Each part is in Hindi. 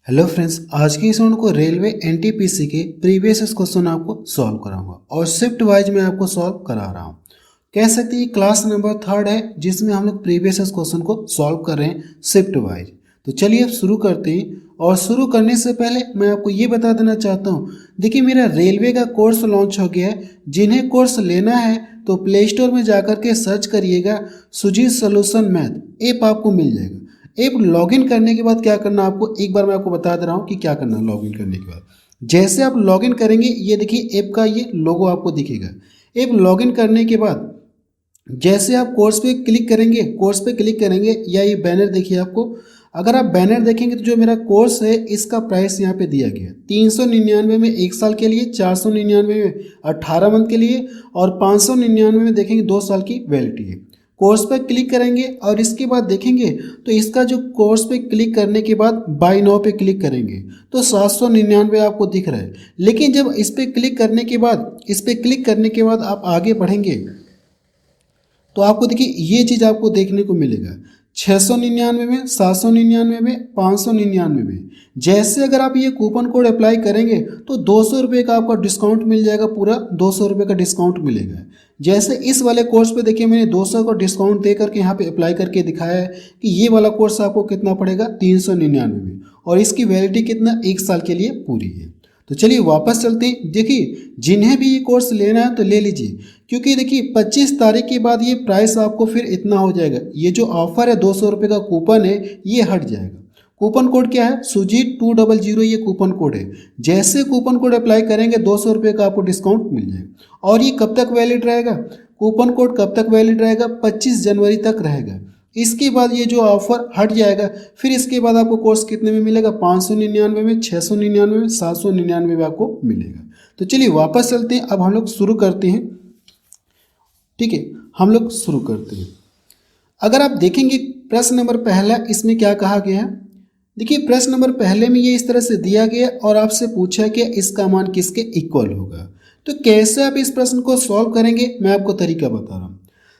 हेलो फ्रेंड्स, आज की इस को रेलवे एनटीपीसी के प्रीवियस क्वेश्चन आपको सॉल्व कराऊंगा और शिफ्ट वाइज में आपको सॉल्व करा रहा हूँ। कह सकते हैं क्लास नंबर 3 है जिसमें हम लोग प्रीवियस क्वेश्चन को सॉल्व कर रहे हैं शिफ्ट वाइज। तो चलिए अब शुरू करते हैं। और शुरू करने से पहले मैं आपको ये बता देना चाहता हूँ, देखिए मेरा रेलवे का कोर्स लॉन्च हो गया है। जिन्हें कोर्स लेना है तो प्ले स्टोर में जाकर के सर्च करिएगा सुजीत सोल्यूशन मैथ ऐप, आपको मिल जाएगा। ऐप लॉगिन करने के बाद क्या करना आपको, एक बार मैं आपको बता दे रहा हूँ कि क्या करना है। लॉगिन करने के बाद जैसे आप लॉगिन करेंगे, ये देखिए ऐप का ये लोगो आपको दिखेगा। ऐप लॉगिन करने के बाद जैसे आप कोर्स पे क्लिक करेंगे या ये बैनर देखिए आपको। अगर आप बैनर देखेंगे तो जो मेरा कोर्स है इसका प्राइस यहाँ पे दिया गया है 399 में 1 साल के लिए, 499 में 18 मंथ के लिए और 599 में देखेंगे 2 साल की वैलिडिटी है। कोर्स पे क्लिक करेंगे और इसके बाद देखेंगे तो इसका जो कोर्स पे क्लिक करने के बाद बाय नाउ पे क्लिक करेंगे तो 799 आपको दिख रहा है। लेकिन जब इस पे क्लिक करने के बाद आप आगे बढ़ेंगे तो आपको देखिए ये चीज़ आपको देखने को मिलेगा 699 में, 799 में, 599 में। जैसे अगर आप ये कूपन कोड अप्लाई करेंगे तो 200 रुपये का आपका डिस्काउंट मिल जाएगा, पूरा 200 रुपये का डिस्काउंट मिलेगा। जैसे इस वाले कोर्स पे देखिए मैंने 200 का डिस्काउंट दे करके यहाँ पे अप्लाई करके दिखाया है कि ये वाला कोर्स आपको कितना पड़ेगा 399 में, और इसकी वैलिडिटी कितना 1 साल के लिए पूरी है। तो चलिए वापस चलते हैं। देखिए जिन्हें भी ये कोर्स लेना है तो ले लीजिए, क्योंकि देखिए 25 तारीख के बाद ये प्राइस आपको फिर इतना हो जाएगा। ये जो ऑफर है 200 रुपये का कूपन है ये हट जाएगा। कूपन कोड क्या है, सुजीत 200, ये कूपन कोड है। जैसे कूपन कोड अप्लाई करेंगे 200 रुपये का आपको डिस्काउंट मिल जाएगा। और ये कब तक वैलिड रहेगा, कूपन कोड कब तक वैलिड रहेगा, 25 जनवरी तक रहेगा। इसके बाद ये जो ऑफर हट जाएगा। फिर इसके बाद आपको कोर्स कितने में मिलेगा, 599 में, 699 में, 799 में आपको मिलेगा। तो चलिए वापस चलते हैं। अब हम लोग शुरू करते हैं। ठीक है, हम लोग शुरू करते हैं। अगर आप देखेंगे प्रश्न नंबर पहला, इसमें क्या कहा गया है। देखिए प्रश्न नंबर पहले में ये इस तरह से दिया गया और आपसे पूछा कि इसका मान किसके इक्वल होगा। तो कैसे आप इस प्रश्न को सॉल्व करेंगे, मैं आपको तरीका बता रहा हूँ।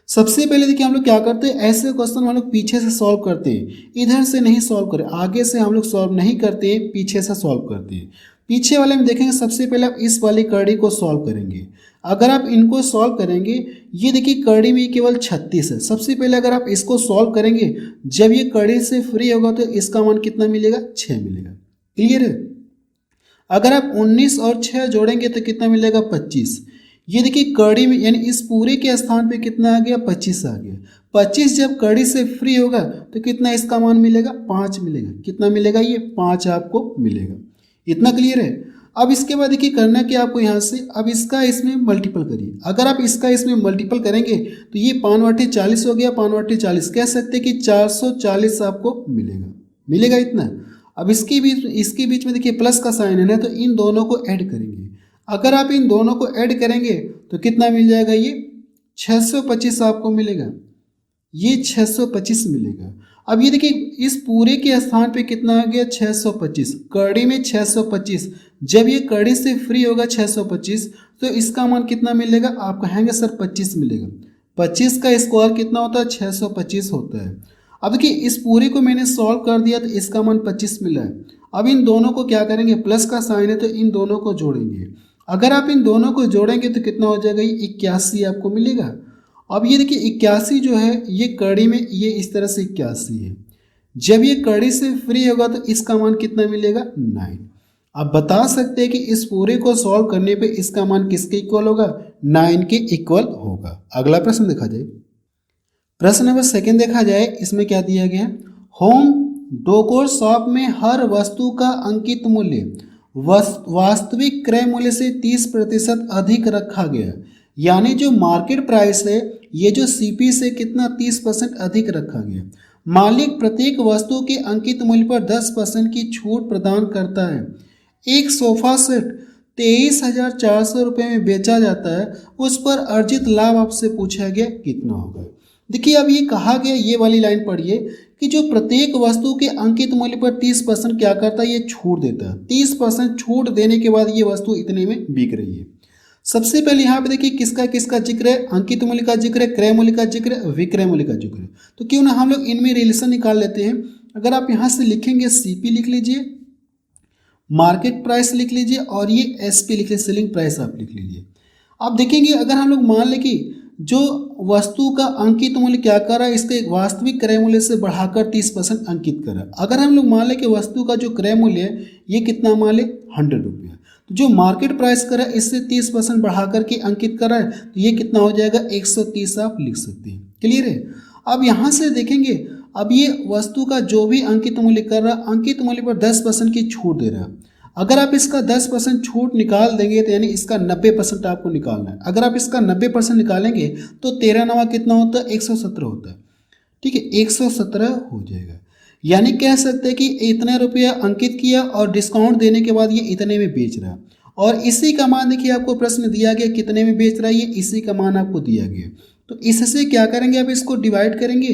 सबसे पहले देखिए हम लोग क्या करते हैं, ऐसे क्वेश्चन हम लोग पीछे से सॉल्व करते हैं, इधर से नहीं सॉल्व करें, आगे से हम लोग सॉल्व नहीं करते हैं, पीछे से सॉल्व करते हैं। पीछे वाले में देखेंगे सबसे पहले आप इस वाली कड़ी को सॉल्व करेंगे। अगर आप इनको सॉल्व करेंगे, ये देखिए कड़ी में केवल 36 है। सबसे पहले अगर आप इसको सॉल्व करेंगे, जब ये कड़ी से फ्री होगा तो इसका मान कितना मिलेगा, 6 मिलेगा। क्लियर है। अगर आप 19 और 6 जोड़ेंगे तो कितना मिलेगा, 25। ये देखिए कड़ी में यानी इस पूरे के स्थान पे कितना आ गया, 25 आ गया। 25 जब कड़ी से फ्री होगा तो कितना इसका मान मिलेगा, 5 मिलेगा। कितना मिलेगा, ये 5 आपको मिलेगा। इतना क्लियर है। अब इसके बाद देखिए करना क्या आपको, यहाँ से अब इसका इसमें मल्टीपल करिए। अगर आप इसका इसमें मल्टीपल करेंगे तो ये 5/40 हो गया, 5/40 कह सकते हैं कि 440 आपको मिलेगा इतना। अब इसके बीच में देखिए प्लस का साइन है ना, तो इन दोनों को ऐड करेंगे। अगर आप इन दोनों को ऐड करेंगे तो कितना मिल जाएगा, ये 625 आपको मिलेगा। ये 625 मिलेगा। अब ये देखिए इस पूरे के स्थान पे कितना आ गया, 625। कड़ी में 625, जब ये कड़ी से फ्री होगा 625 तो इसका मान कितना मिलेगा, आप कहेंगे सर 25 मिलेगा। 25 का स्क्वायर कितना होता है, 625 होता है। अब देखिए इस पूरे को मैंने सॉल्व कर दिया तो इसका मान 25 मिला है। अब इन दोनों को क्या करेंगे, प्लस का साइन है तो इन दोनों को जोड़ेंगे। अगर आप इन दोनों को जोड़ेंगे तो कितना हो जाएगा, ये 81 आपको मिलेगा। अब ये देखिए 81 जो है ये कड़ी में ये इस तरह से 81 है। जब ये कड़ी से फ्री होगा तो इसका मान कितना मिलेगा, 9। आप बता सकते हैं कि इस पूरे को सॉल्व करने पे इसका मान किसके इक्वल होगा, 9 के इक्वल होगा। अगला प्रश्न देखा जाए। प्रश्न नंबर सेकंड देखा जाए, इसमें क्या दिया गया है, होम डेकोर शॉप में हर वस्तु का अंकित मूल्य वास्तविक क्रय मूल्य से 30% अधिक रखा गया। यानी जो मार्केट प्राइस है ये जो सीपी से कितना 30% अधिक रखा गया। मालिक प्रत्येक वस्तु के अंकित मूल्य पर 10% की छूट प्रदान करता है। एक सोफा सेट 23,400 रुपये में बेचा जाता है, उस पर अर्जित लाभ आपसे पूछा गया कितना होगा। देखिए अब ये कहा गया, ये वाली लाइन पढ़िए कि जो प्रत्येक वस्तु के अंकित मूल्य पर 30% क्या करता है, ये छूट देता है। 30% छूट देने के बाद ये वस्तु इतने में बिक रही है। सबसे पहले यहाँ पे देखिए किसका किसका जिक्र है, अंकित मूल्य का जिक्र है, क्रय मूल्य का जिक्र है, विक्रय मूल्य का जिक्र है। तो क्यों ना हम लोग इनमें रिलेशन निकाल लेते हैं। अगर आप यहाँ से लिखेंगे सीपी लिख लीजिए, मार्केट प्राइस लिख लीजिए और ये एसपी लिख लीजिए, सेलिंग प्राइस आप लिख लीजिए। अब देखेंगे अगर हम लोग मान लें कि जो वस्तु का अंकित मूल्य क्या कर रहा है, इसके वास्तविक क्रय मूल्य से बढ़ाकर 30% अंकित कर रहा है। अगर हम लोग मान लें कि वस्तु का जो क्रय मूल्य है ये कितना मान लें 100 रुपया, तो जो मार्केट प्राइस कर रहा है इससे 30% बढ़ा करके अंकित कर रहा है, तो ये कितना हो जाएगा 130 आप लिख सकते हैं। क्लियर है। अब यहाँ से देखेंगे, अब ये वस्तु का जो भी अंकित मूल्य कर रहा है, अंकित मूल्य पर 10% की छूट दे रहा है। अगर आप इसका 10% छूट निकाल देंगे तो यानी इसका 90% आपको निकालना है। अगर आप इसका 90% निकालेंगे तो 13 नवा कितना होता है 117 होता है। ठीक है, 117 हो जाएगा। यानी कह सकते हैं कि इतने रुपया अंकित किया और डिस्काउंट देने के बाद ये इतने में बेच रहा है। और इसी का मान देखिए आपको प्रश्न दिया गया कितने में बेच रहा है, ये इसी का मान आपको दिया गया। तो इससे क्या करेंगे, आप इसको डिवाइड करेंगे।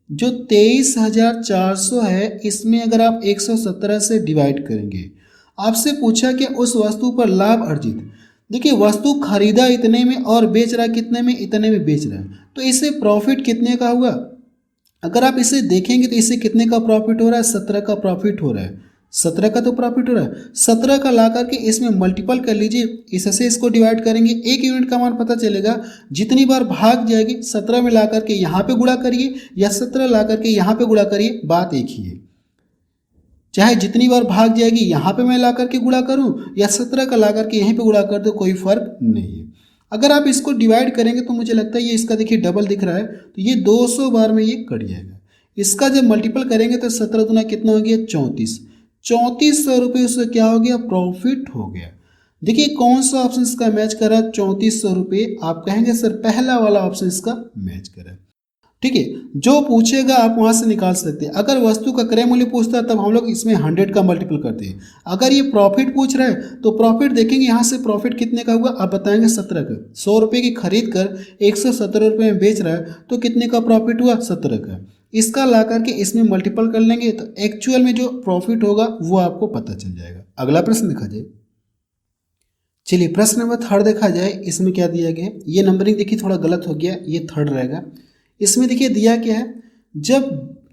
जो 23,400 है इसमें अगर आप 117 से डिवाइड करेंगे, आपसे पूछा कि उस वस्तु पर लाभ अर्जित, देखिए वस्तु खरीदा इतने में और बेच रहा कितने में, इतने में बेच रहा है, तो इससे प्रॉफिट कितने का हुआ। अगर आप इसे देखेंगे तो इससे कितने का प्रॉफिट हो रहा है, 17 का प्रॉफिट हो रहा है। 17 का तो प्रॉफिट हो रहा है, 17 का ला करके इसमें मल्टीपल कर लीजिए, इससे इसको डिवाइड करेंगे, 1 यूनिट का मान पता चलेगा। जितनी बार भाग जाएगी 17 में ला करके यहाँ पे गुणा करिए या 17 ला करके यहाँ पे गुणा करिए, बात एक ही है। चाहे जितनी बार भाग जाएगी यहाँ पे मैं ला करके गुणा करूँ या 17 का ला करके यहीं पे गुणा कर दो, कोई फर्क नहीं है। अगर आप इसको डिवाइड करेंगे तो मुझे लगता है ये इसका देखिए डबल दिख रहा है, तो ये 200 बार में ये कट जाएगा। इसका जब मल्टीपल करेंगे तो 17 दुना कितना हो गया 34, 3400 रुपये उससे क्या हो गया प्रॉफिट हो गया। देखिए कौन सा ऑप्शन इसका मैच कर रहा है, 3400 रुपये। आप कहेंगे सर पहला वाला ऑप्शन इसका मैच कर रहा है। ठीक है, जो पूछेगा आप वहां से निकाल सकते हैं। अगर वस्तु का क्रय मूल्य पूछता है तब हम लोग इसमें 100 का मल्टीपल करते हैं। अगर ये प्रॉफिट पूछ रहा है तो प्रॉफिट देखेंगे यहाँ से प्रॉफिट कितने का हुआ, आप बताएंगे 17 का। 100 रुपये की खरीद कर 117 रुपये में बेच रहा है तो कितने का प्रॉफिट हुआ 17 का। इसका ला करके इसमें मल्टीपल कर लेंगे तो एक्चुअल में जो प्रॉफिट होगा वो आपको पता चल जाएगा। अगला प्रश्न देखा जाए। चलिए प्रश्न नंबर 3 देखा जाए। इसमें क्या दिया गया है, ये नंबरिंग देखिए थोड़ा गलत हो गया, ये 3 रहेगा। इसमें देखिए दिया क्या है, जब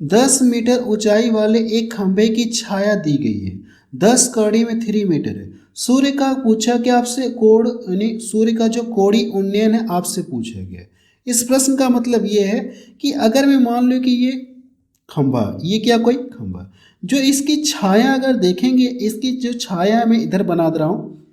10 मीटर ऊंचाई वाले एक खंभे की छाया दी गई है, 10 कड़ी में 3 मीटर है, सूर्य का पूछा कि आपसे कोण यानी सूर्य का जो कोणीय उन्नयन है आपसे पूछा गया। इस प्रश्न का मतलब ये है कि अगर मैं मान लूँ कि ये खंभा, ये क्या कोई खंभा, जो इसकी छाया अगर देखेंगे, इसकी जो छाया मैं इधर बना दे रहा हूँ,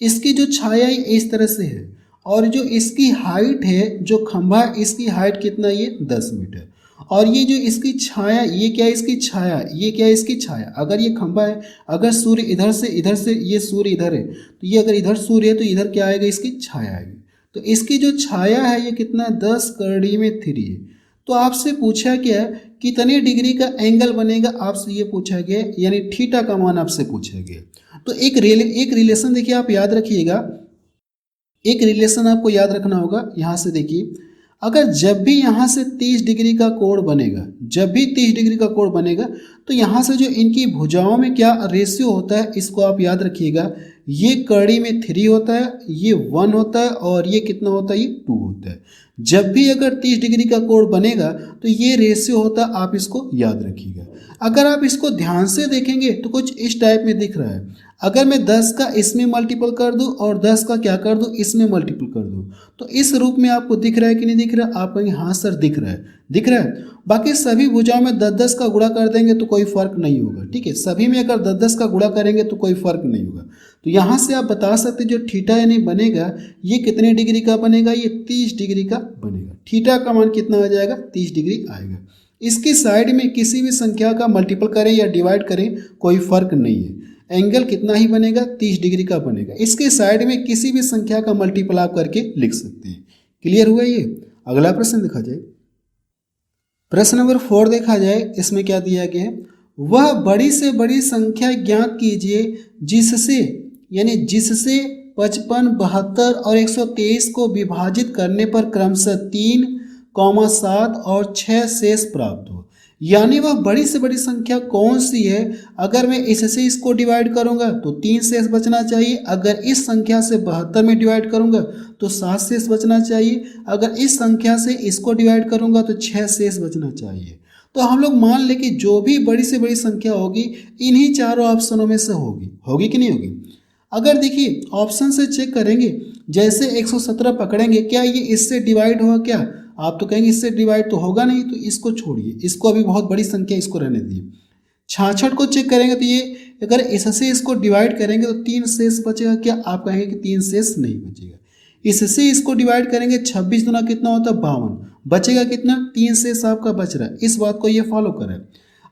इसकी जो छाया इस तरह से है और जो इसकी हाइट है, जो खंभा इसकी हाइट कितना, ये 10 मीटर। और ये जो इसकी छाया, ये क्या है इसकी छाया, ये क्या है इसकी छाया। अगर ये खंभा है, अगर सूर्य इधर से ये सूर्य इधर है, तो ये अगर इधर सूर्य है तो इधर क्या आएगा इसकी छाया आएगी। तो इसकी जो छाया है ये कितना 10 कड़ी में 3 है। तो आपसे पूछा क्या है कितने डिग्री का एंगल बनेगा, आपसे ये पूछा गया, यानी थीटा का मान आपसे पूछा गया। तो एक रिलेशन देखिए आप याद रखिएगा, एक रिलेशन आपको याद रखना होगा। यहाँ से देखिए, अगर जब भी यहाँ से 30 डिग्री का कोण बनेगा, जब भी 30 डिग्री का कोण बनेगा तो यहाँ से जो इनकी भुजाओं में क्या रेशियो होता है इसको आप याद रखिएगा। ये कड़ी में 3 होता है, ये 1 होता है और ये कितना होता है, ये 2 होता है। जब भी अगर 30 डिग्री का कोण बनेगा तो ये रेशियो होता है, आप इसको याद रखिएगा। अगर आप इसको ध्यान से देखेंगे तो कुछ इस टाइप में दिख रहा है। अगर मैं 10 का इसमें मल्टीपल कर दूं और 10 का क्या कर दूं, इसमें मल्टीपल कर दूं, तो इस रूप में आपको दिख रहा है कि नहीं दिख रहा है। आप कहेंगे हाँ सर दिख रहा है, दिख रहा है। बाकी सभी भुजाओं में 10-10 का गुणा कर देंगे तो कोई फर्क नहीं होगा। ठीक है, सभी में अगर 10-10 का गुणा करेंगे तो कोई फर्क नहीं होगा। तो यहाँ से आप बता सकते जो थीटा यानी बनेगा ये कितने डिग्री का बनेगा, ये 30 डिग्री का बनेगा। थीटा का मान कितना आ जाएगा, 30 डिग्री आएगा। इसकी साइड में किसी भी संख्या का मल्टीपल करें या डिवाइड करें कोई फर्क नहीं है, एंगल कितना ही बनेगा 30 डिग्री का बनेगा। इसके साइड में किसी भी संख्या का मल्टीपल आप करके लिख सकते हैं। क्लियर हुआ ये। अगला प्रश्न देखा जाए। प्रश्न नंबर 4 देखा जाए। इसमें क्या दिया गया है, वह बड़ी से बड़ी संख्या ज्ञात कीजिए जिससे 55, 72 और 123 को विभाजित करने पर क्रमशः 3, 7 और 6 शेष प्राप्त हो। यानी वह बड़ी से बड़ी संख्या कौन सी है, अगर मैं इससे इसको डिवाइड करूंगा तो 3 शेष बचना चाहिए, अगर इस संख्या से 72 में डिवाइड करूंगा तो 7 शेष बचना चाहिए, अगर इस संख्या से इसको डिवाइड करूंगा तो 6 शेष बचना चाहिए। तो हम लोग मान लें कि जो भी बड़ी से बड़ी संख्या होगी इन्हीं चारों ऑप्शनों में से होगी, होगी कि नहीं होगी। अगर देखिए ऑप्शन से चेक करेंगे, जैसे 117 पकड़ेंगे, क्या ये इससे डिवाइड होगा क्या? आप तो कहेंगे इससे डिवाइड तो होगा नहीं, तो इसको छोड़िए, इसको अभी बहुत बड़ी संख्या, इसको रहने दीजिए। 66 को चेक करेंगे तो ये अगर इससे इसको डिवाइड करेंगे तो 3 शेष बचेगा क्या? आप कहेंगे कि 3 शेष नहीं बचेगा। इससे इसको डिवाइड करेंगे, 26 गुना कितना होता है 52, बचेगा कितना? 3 शेष आपका बच रहा है। इस बात को ये फॉलो करें।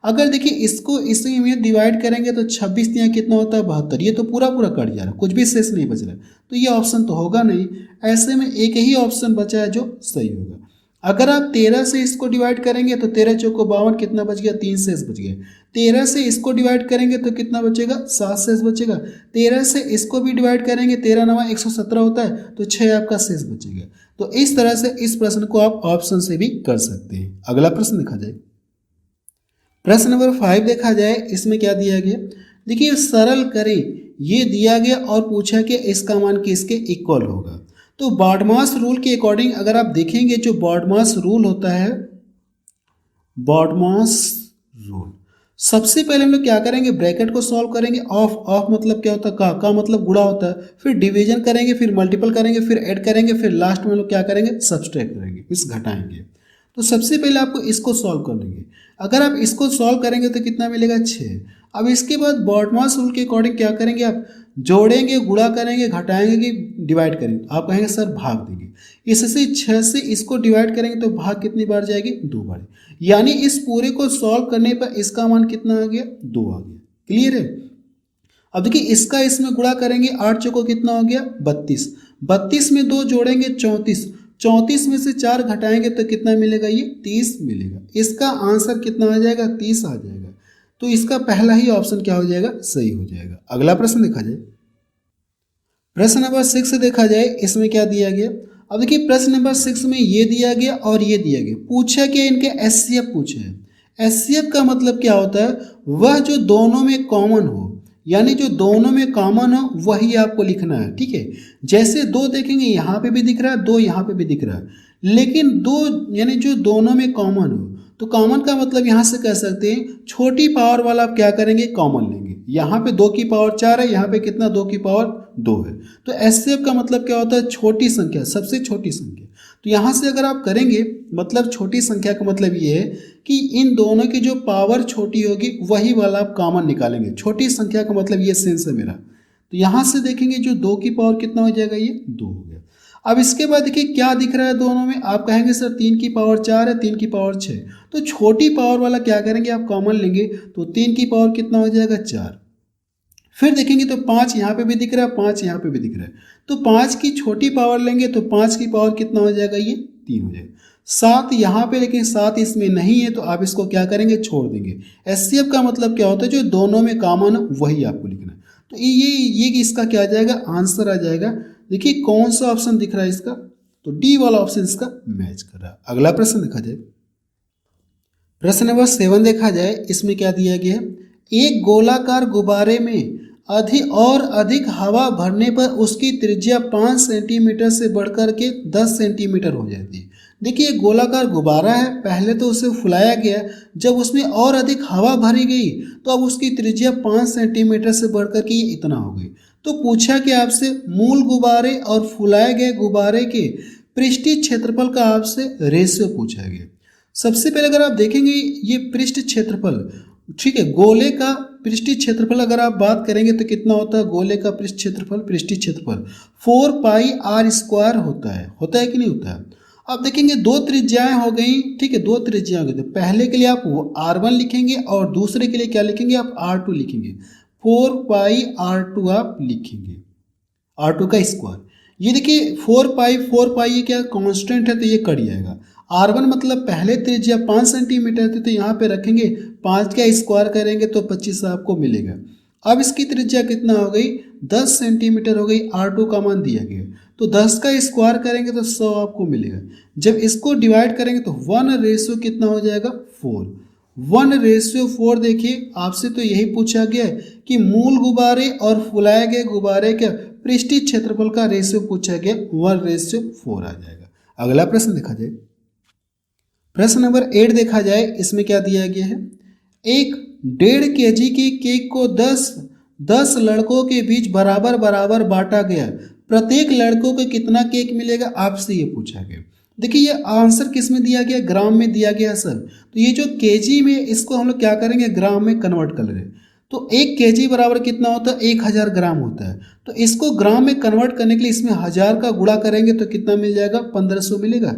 अगर देखिए इसको इसी में डिवाइड करेंगे तो 26 यहाँ कितना होता है 72, ये तो पूरा पूरा कट जा रहा है, कुछ भी शेष नहीं बच रहा है, तो ये ऑप्शन तो होगा नहीं। ऐसे में एक ही ऑप्शन बचा है जो सही होगा। अगर आप 13 से इसको डिवाइड करेंगे तो 13 चौको 52, कितना बच गया? 3 शेष बच गया। 13 से इसको डिवाइड करेंगे तो कितना बचेगा? 7 शेष बचेगा। 13 से इसको भी डिवाइड करेंगे, 13 9 117 होता है, तो 6 आपका शेष बचेगा। तो इस तरह से इस प्रश्न को आप ऑप्शन से भी कर सकते हैं। अगला प्रश्न देखा जाए, प्रश्न नंबर 5 देखा जाए, इसमें क्या दिया गया? देखिए सरल करें, ये दिया गया और पूछा कि इसका मान किसके इक्वल होगा। तो बॉडमास रूल के अकॉर्डिंग अगर आप देखेंगे, जो बॉडमास रूल होता है, बॉडमास रूल, सबसे पहले हम लोग क्या करेंगे? ब्रैकेट को सॉल्व करेंगे। ऑफ, ऑफ मतलब क्या होता है? का मतलब गुणा होता है। फिर डिवीजन करेंगे, फिर मल्टीपल करेंगे, फिर ऐड करेंगे, फिर लास्ट में हम लोग क्या करेंगे? सब्सट्रैक्ट करेंगे, इस घटाएंगे। तो सबसे पहले आपको इसको सॉल्व कर लेंगे। अगर आप इसको सॉल्व करेंगे तो कितना मिलेगा? 6। अब इसके बाद बॉडमास रूल के अकॉर्डिंग क्या करेंगे? आप जोड़ेंगे, गुणा करेंगे, घटाएंगे कि डिवाइड करेंगे? आप कहेंगे सर भाग देंगे। इससे 6 से इसको डिवाइड करेंगे तो भाग कितनी बार जाएगी? 2 बार। यानी इस पूरे को सॉल्व करने पर इसका मान कितना आ गया? 2 आ गया। क्लियर है? अब देखिए इसका इसमें गुणा करेंगे, 8 चौको कितना हो गया? 32। 32 में 2 जोड़ेंगे 34, 34 में से 4 घटाएंगे तो कितना मिलेगा? ये 30 मिलेगा। इसका आंसर कितना आ जाएगा? 30 आ जाएगा। तो इसका पहला ही ऑप्शन क्या हो जाएगा? सही हो जाएगा। अगला प्रश्न देखा जाए, प्रश्न नंबर 6 देखा जाए, इसमें क्या दिया गया? अब देखिए प्रश्न नंबर 6 में ये दिया गया और ये दिया गया, पूछा कि इनके एचसीएफ पूछे हैं। एचसीएफ का मतलब क्या होता है? वह जो दोनों में कॉमन हो, यानी जो दोनों में कॉमन हो वही आपको लिखना है। ठीक है, जैसे 2 देखेंगे यहाँ पे भी दिख रहा है, 2 यहाँ पे भी दिख रहा है, लेकिन 2 यानी जो दोनों में कॉमन हो, तो कॉमन का मतलब यहाँ से कह सकते हैं छोटी पावर वाला आप क्या करेंगे? कॉमन लेंगे। यहाँ पे 2 की पावर 4 है, यहाँ पे कितना? 2 की पावर 2 है। तो एचसीएफ का मतलब क्या होता है? छोटी संख्या, सबसे छोटी संख्या। तो यहाँ से अगर आप करेंगे, मतलब छोटी संख्या का मतलब ये है कि इन दोनों की जो पावर छोटी होगी वही वाला आप कॉमन निकालेंगे। छोटी संख्या का मतलब ये सेंस है मेरा। तो यहाँ से देखेंगे जो 2 की पावर कितना हो जाएगा? ये 2 हो गया। अब इसके बाद देखिए क्या दिख रहा है दोनों में? आप कहेंगे सर 3 की पावर 4 है, 3 की पावर 6, तो छोटी पावर वाला क्या करेंगे? आप कॉमन लेंगे, तो 3 की पावर कितना हो जाएगा? 4। फिर देखेंगे तो 5 यहाँ पे भी दिख रहा है, 5 यहाँ पे भी दिख रहा है, तो 5 की छोटी पावर लेंगे तो 5 की पावर कितना हो जाएगा? ये 3 हो जाएगा। 7 यहाँ पे, लेकिन 7 इसमें नहीं है, तो आप इसको क्या करेंगे? छोड़ देंगे। एचसीएफ का मतलब क्या होता है? जो दोनों में कॉमन हो वही आपको लिखना है। तो ये इसका क्या आ जाएगा? आंसर आ जाएगा। देखिए कौन सा ऑप्शन दिख रहा है इसका? तो डी वाला ऑप्शन इसका मैच कर रहा है। अगला प्रश्न देखा जाए, प्रश्न नंबर 7 देखा जाए, इसमें क्या दिया गया है? एक गोलाकार गुब्बारे में अधिक हवा भरने पर उसकी त्रिज्या 5 सेंटीमीटर से बढ़कर के 10 सेंटीमीटर हो जाती है। देखिए एक गोलाकार गुब्बारा है, पहले तो उसे फुलाया गया, जब उसमें और अधिक हवा भरी गई तो अब उसकी त्रिज्या 5 सेंटीमीटर से बढ़कर के ये इतना हो गई। तो पूछा कि आपसे मूल गुब्बारे और फुलाए गए गुब्बारे के पृष्ठीय क्षेत्रफल का आपसे रेशियो पूछा गया। सबसे पहले अगर आप देखेंगे ये पृष्ठ क्षेत्रफल, ठीक है, गोले का पृष्ठीय क्षेत्रफल अगर आप बात करेंगे तो कितना होता है? गोले का पृष्ठीय क्षेत्रफल 4 पाई आर स्क्वायर होता है कि नहीं होता है? अब देखेंगे 2 त्रिज्याएं हो गई, ठीक है, 2 त्रिज्याएं हो गई। तो पहले के लिए आप R1 लिखेंगे और दूसरे के लिए क्या लिखेंगे? आप R2 लिखेंगे। 4 पाई R2 आप लिखेंगे, R2 का स्क्वायर। ये देखिए 4 पाई ये क्या कांस्टेंट है, तो ये कट जाएगा। R1 मतलब पहले त्रिज्या 5 सेंटीमीटर थी, तो यहाँ पे रखेंगे 5 का स्क्वायर करेंगे तो 25 आपको मिलेगा। अब इसकी त्रिज्या कितना हो गई? 10 सेंटीमीटर हो गई। R2 का मान दिया गया, तो 10 का स्क्वायर करेंगे तो 100 आपको मिलेगा। जब इसको डिवाइड करेंगे तो 1 कितना हो जाएगा? 4। 1:4। देखिए आपसे तो यही पूछा गया है कि मूल गुब्बारे और फुलाए गए गुब्बारे का पृष्ठीय क्षेत्रफल का रेशियो पूछा गया, 1:4 आ जाएगा। अगला प्रश्न देखा जाए, प्रश्न नंबर 8 देखा जाए, इसमें क्या दिया गया है, एक 1.5 kg के केक को 10 लड़कों के बीच बराबर बराबर बांटा गया, प्रत्येक लड़कों को कितना केक मिलेगा, आपसे ये पूछा गया। देखिए ये आंसर किस में दिया गया, ग्राम में दिया गया सर। तो ये जो केजी में, इसको हम लोग क्या करेंगे, ग्राम में कन्वर्ट कर लेंगे। तो 1 केजी बराबर कितना होता है, 1000 ग्राम होता है। तो इसको ग्राम में कन्वर्ट करने के लिए इसमें 1000 का गुणा करेंगे तो कितना मिल जाएगा, 1500 मिलेगा।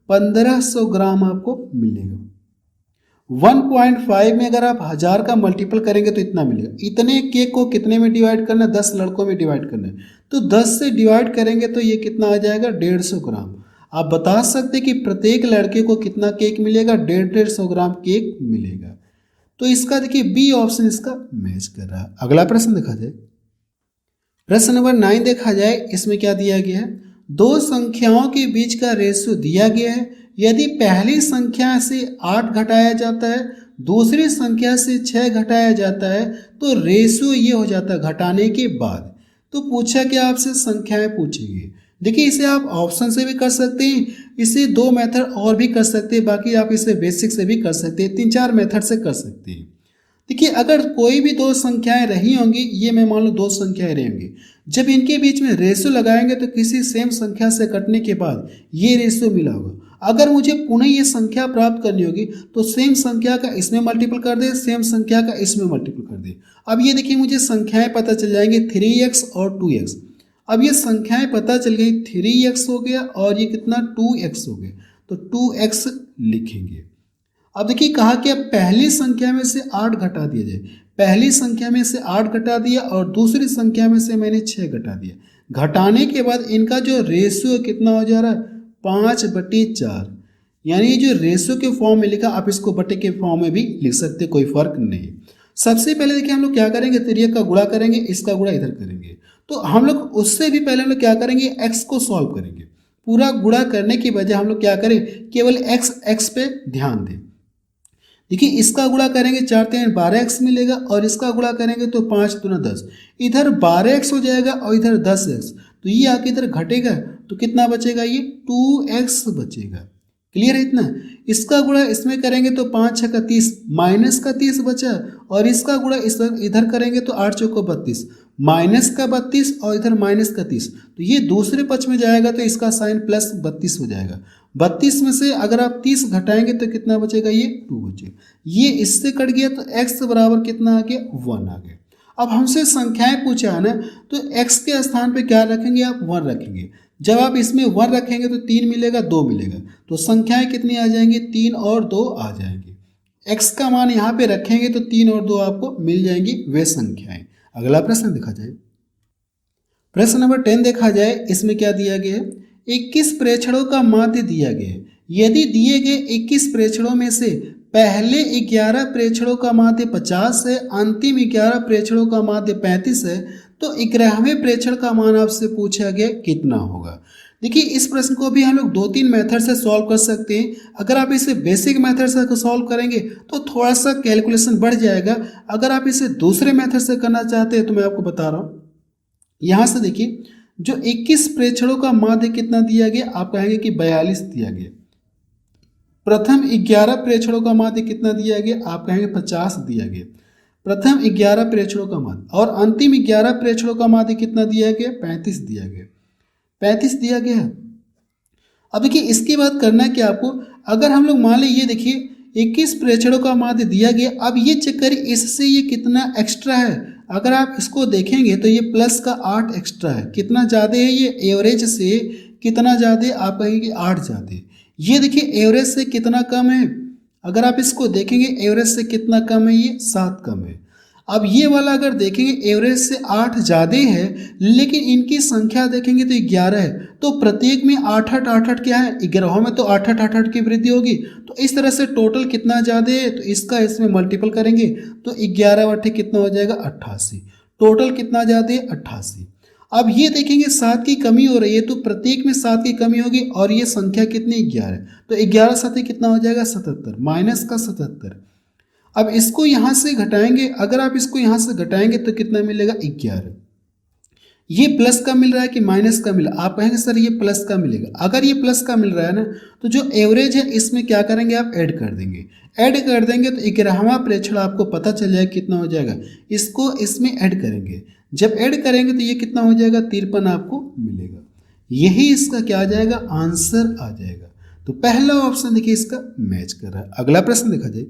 1500 ग्राम आपको मिलेगा। 1.5 में अगर आप 1000 का मल्टीपल करेंगे तो इतना मिलेगा। इतने केक को कितने में डिवाइड करना है, 10 लड़कों में डिवाइड करना है। तो 10 से डिवाइड करेंगे तो ये कितना आ जाएगा, 150 ग्राम। आप बता सकते हैं कि प्रत्येक लड़के को कितना केक मिलेगा, 150 ग्राम केक मिलेगा। तो इसका देखिए बी ऑप्शन इसका मैच कर रहा है। अगला प्रश्न देखा जाए, प्रश्न नंबर 9 देखा जाए, इसमें क्या दिया गया है, दो संख्याओं के बीच का रेशियो दिया गया है। यदि पहली संख्या से 8 घटाया जाता है, दूसरी संख्या से 6 घटाया जाता है, तो रेशियो ये हो जाता है घटाने के बाद। तो पूछा क्या आपसे, संख्याएं पूछेंगे। देखिए इसे आप ऑप्शन से भी कर सकते हैं, इसे 2 मेथड और भी कर सकते हैं, बाकी आप इसे बेसिक से भी कर सकते हैं, 3-4 मेथड से कर सकते हैं। देखिए अगर कोई भी 2 संख्याएं रही होंगी, ये मैं मान लो 2 संख्याएं रही होंगी, जब इनके बीच में रेशियो लगाएंगे तो किसी सेम संख्या से कटने के बाद ये रेशियो मिला होगा। अगर मुझे पुनः ये संख्या प्राप्त करनी होगी तो सेम संख्या का इसमें मल्टीपल कर दे, सेम संख्या का इसमें मल्टीपल कर दे। अब ये देखिए मुझे संख्याएं पता चल जाएंगे 3x और 2x। अब ये संख्याएं पता चल गई, 3x हो गया और ये कितना 2x हो गया, तो 2x लिखेंगे। अब देखिए कहा कि अब पहली संख्या में से 8 घटा दिया जाए। पहली संख्या में से 8 घटा दिया और दूसरी संख्या में से मैंने 6 घटा दिया। घटाने के बाद इनका जो रेशियो कितना हो जा रहा है, 5/4। यानी ये जो रेशियो के फॉर्म में लिखा, आप इसको बटे के फॉर्म में भी लिख सकते, कोई फर्क नहीं। सबसे पहले देखिए हम लोग क्या करेंगे, 3 का गुणा करेंगे, इसका गुणा इधर करेंगे। तो हम लोग उससे भी पहले हम लोग क्या करेंगे, x को सॉल्व करेंगे। पूरा गुणा करने की बजाय हम लोग क्या करें, केवल x पे ध्यान दें। देखिए इसका गुणा करेंगे 4×3 12x मिलेगा और इसका गुणा करेंगे तो 5×2 10। इधर 12x हो जाएगा और इधर 10x, तो ये आके इधर घटेगा तो कितना बचेगा, ये 2x बचेगा। क्लियर है इतना। इसका गुणा इसमें करेंगे तो 5×6 = 30, माइनस का 30 बचा, और इसका गुणा इधर करेंगे तो 8×4 = 32, माइनस का 32 और इधर माइनस का 30, तो ये दूसरे पक्ष में जाएगा तो इसका साइन प्लस 32 हो जाएगा। 32 में से अगर आप 30 घटाएंगे तो कितना बचेगा, ये 2 बचेगा। ये इससे कट गया तो x बराबर कितना आ गया, 1 आ गया। अब हमसे संख्याएं पूछा है ना, तो x के स्थान पे क्या रखेंगे, आप 1 रखेंगे। जब आप इसमें 1 रखेंगे तो 3 मिलेगा, 2 मिलेगा, तो संख्याएं कितनी आ जाएंगी, 3 और 2 आ जाएंगी। x का मान यहाँ पे रखेंगे तो 3 और 2 आपको मिल जाएंगी वे संख्याएं। अगला प्रश्न देखा जाए, प्रश्न नंबर 10 देखा जाए, इसमें क्या दिया गया है, 21 प्रेक्षणों का माध्य दिया गया है। यदि दिए गए 21 प्रेक्षणों में से पहले 11 प्रेक्षणों का माध्य 50 है, अंतिम 11 प्रेक्षणों का माध्य 35 है, तो 11वें प्रेक्षण का मान आपसे पूछा गया कितना होगा। देखिए इस प्रश्न को भी हम लोग 2-3 मेथड से सॉल्व कर सकते हैं। अगर आप इसे बेसिक मेथड से सॉल्व करेंगे तो थोड़ा सा कैलकुलेशन बढ़ जाएगा। अगर आप इसे दूसरे मेथड से करना चाहते हैं तो मैं आपको बता रहा हूँ। यहाँ से देखिए जो 21 प्रेक्षणों का माध्य कितना दिया गया, आप कहेंगे कि 42 दिया गया। प्रथम 11 प्रेक्षणों का माध्य कितना दिया गया, आप कहेंगे 50 दिया गया। प्रथम 11 प्रेक्षणों का माध्य, और अंतिम 11 प्रेक्षणों का माध्य कितना दिया गया, 35 दिया गया। 35 दिया गया। अब देखिए इसके बाद करना है कि आपको, अगर हम लोग मान लें ये देखिए 21 प्रेक्षणों का माध्य दिया गया, अब ये चेक करिए इससे ये कितना एक्स्ट्रा है। अगर आप इसको देखेंगे तो ये प्लस का 8 एक्स्ट्रा है। कितना ज़्यादा है, ये एवरेज से कितना ज़्यादा, आप कहेंगे 8 ज़्यादा। ये देखिए एवरेज से कितना कम है, अगर आप इसको देखेंगे एवरेज से कितना कम है, ये 7 कम है। अब ये वाला अगर देखेंगे एवरेज से 8 ज़्यादा है, लेकिन इनकी संख्या देखेंगे तो 11 है, तो प्रत्येक में 8-8 8-8 क्या है, 11 में तो 8-8 8-8 की वृद्धि होगी। तो इस तरह से टोटल कितना ज़्यादा है, तो इसका इसमें मल्टीपल करेंगे तो 11 कितना हो जाएगा, 88। टोटल कितना ज़्यादा है, 88। अब ये देखेंगे 7 की कमी हो रही है, तो प्रत्येक में 7 की कमी होगी, और ये संख्या कितनी, 11, तो 11 7 कितना हो जाएगा, 77, माइनस का 77। अब इसको यहाँ से घटाएंगे, अगर आप इसको यहाँ से घटाएंगे तो कितना मिलेगा, 11। ये प्लस का मिल रहा है कि माइनस का मिला, आप कहेंगे सर ये प्लस का मिलेगा। अगर ये प्लस का मिल रहा है ना तो जो एवरेज है इसमें क्या करेंगे आप ऐड कर देंगे। ऐड कर देंगे तो 11वां प्रेक्षण आपको पता चल जाएगा कितना हो जाएगा, इसको इसमें ऐड करेंगे। जब ऐड करेंगे तो ये कितना हो जाएगा 53 आपको मिलेगा। यही इसका क्या आ जाएगा आंसर आ जाएगा। तो पहला ऑप्शन देखिए इसका मैच कर रहा है। अगला प्रश्न देखा जाए,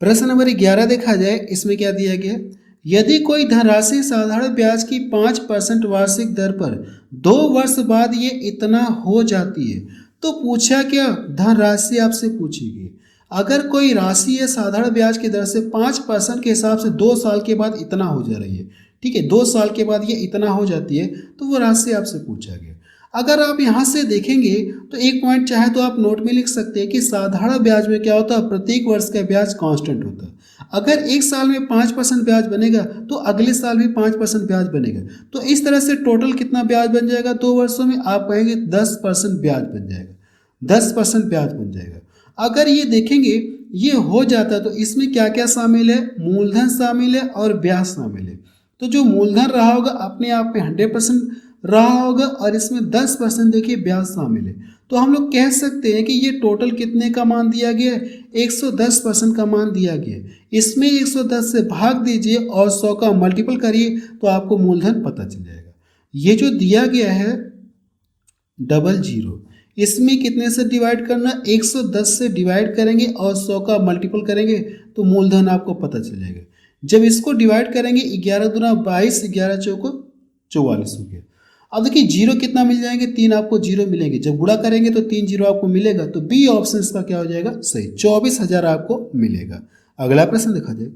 प्रश्न नंबर 11 देखा जाए, इसमें क्या दिया गया, यदि कोई धनराशि साधारण ब्याज की 5% वार्षिक दर पर 2 वर्ष बाद ये इतना हो जाती है तो पूछा क्या, धनराशि आपसे पूछेगी। अगर कोई राशि है साधारण ब्याज की दर से 5% के हिसाब से 2 साल के बाद इतना हो जा रही है, ठीक है, 2 साल के बाद ये इतना हो जाती है तो वो राशि आपसे पूछा गया। अगर आप यहाँ से देखेंगे तो एक पॉइंट चाहे तो आप नोट में लिख सकते हैं कि साधारण ब्याज में क्या होता है, प्रत्येक वर्ष का ब्याज कांस्टेंट होता है। अगर एक साल में 5% ब्याज बनेगा तो अगले साल भी 5% ब्याज बनेगा। तो इस तरह से टोटल कितना ब्याज बन जाएगा 2 वर्षों में, आप कहेंगे 10% ब्याज बन जाएगा, 10% ब्याज बन जाएगा। अगर ये देखेंगे ये हो जाता है तो इसमें क्या क्या शामिल है, मूलधन शामिल है और ब्याज शामिल है। तो जो मूलधन रहा होगा अपने आप में 100% रहा होगा और इसमें 10% देखिए ब्याज शामिल है। तो हम लोग कह सकते हैं कि ये टोटल कितने का मान दिया गया है, 110% का मान दिया गया है। इसमें 110 से भाग दीजिए और 100 का मल्टीपल करिए तो आपको मूलधन पता चल जाएगा। ये जो दिया गया है 00, इसमें कितने से डिवाइड करना, 110 से डिवाइड करेंगे और 100 का मल्टीपल करेंगे तो मूलधन आपको पता चल जाएगा। जब इसको डिवाइड करेंगे 11 दूना 22, 11 चौको 44 हो गया। अब देखिए जीरो कितना मिल जाएंगे, 3 आपको जीरो मिलेंगे। जब गुणा करेंगे तो 3 जीरो आपको मिलेगा, तो बी ऑप्शन इसका क्या हो जाएगा सही, 24,000 आपको मिलेगा। अगला प्रश्न देखा जाए,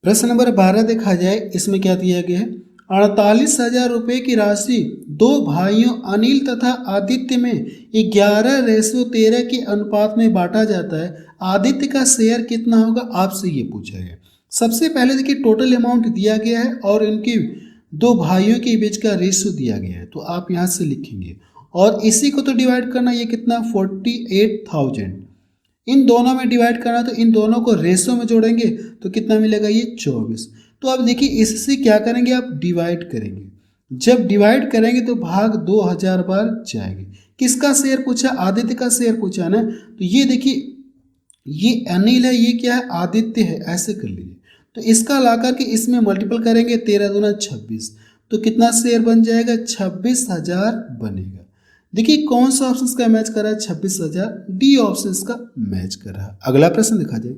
प्रश्न नंबर 12 देखा जाए, इसमें क्या दिया गया है, 48,000 रुपये की राशि 2 भाइयों अनिल तथा आदित्य में 11:13 के अनुपात में बांटा जाता है। आदित्य का शेयर कितना होगा आपसे ये पूछा गया। सबसे पहले देखिए टोटल अमाउंट दिया गया है और इनकी 2 भाइयों के बीच का रेशियो दिया गया है, तो आप यहाँ से लिखेंगे और इसी को तो डिवाइड करना, ये कितना 48,000, इन दोनों में डिवाइड करना तो इन दोनों को रेशियो में जोड़ेंगे तो कितना मिलेगा ये 24। तो अब देखिए इससे क्या करेंगे आप डिवाइड करेंगे, जब डिवाइड करेंगे तो भाग 2000 बार जाएंगे। किसका शेयर पूछा, आदित्य का शेयर पूछा ना, तो ये देखिए ये अनिल है, ये क्या है आदित्य है, ऐसे कर लीजिए। तो इसका ला करके इसमें मल्टीपल करेंगे 13 दूना 26, तो कितना शेयर बन जाएगा 26,000 बनेगा। देखिए कौन सा ऑप्शन का मैच कर रहा है 26,000, डी ऑप्शन का मैच कर रहा है। अगला प्रश्न देखा जाए,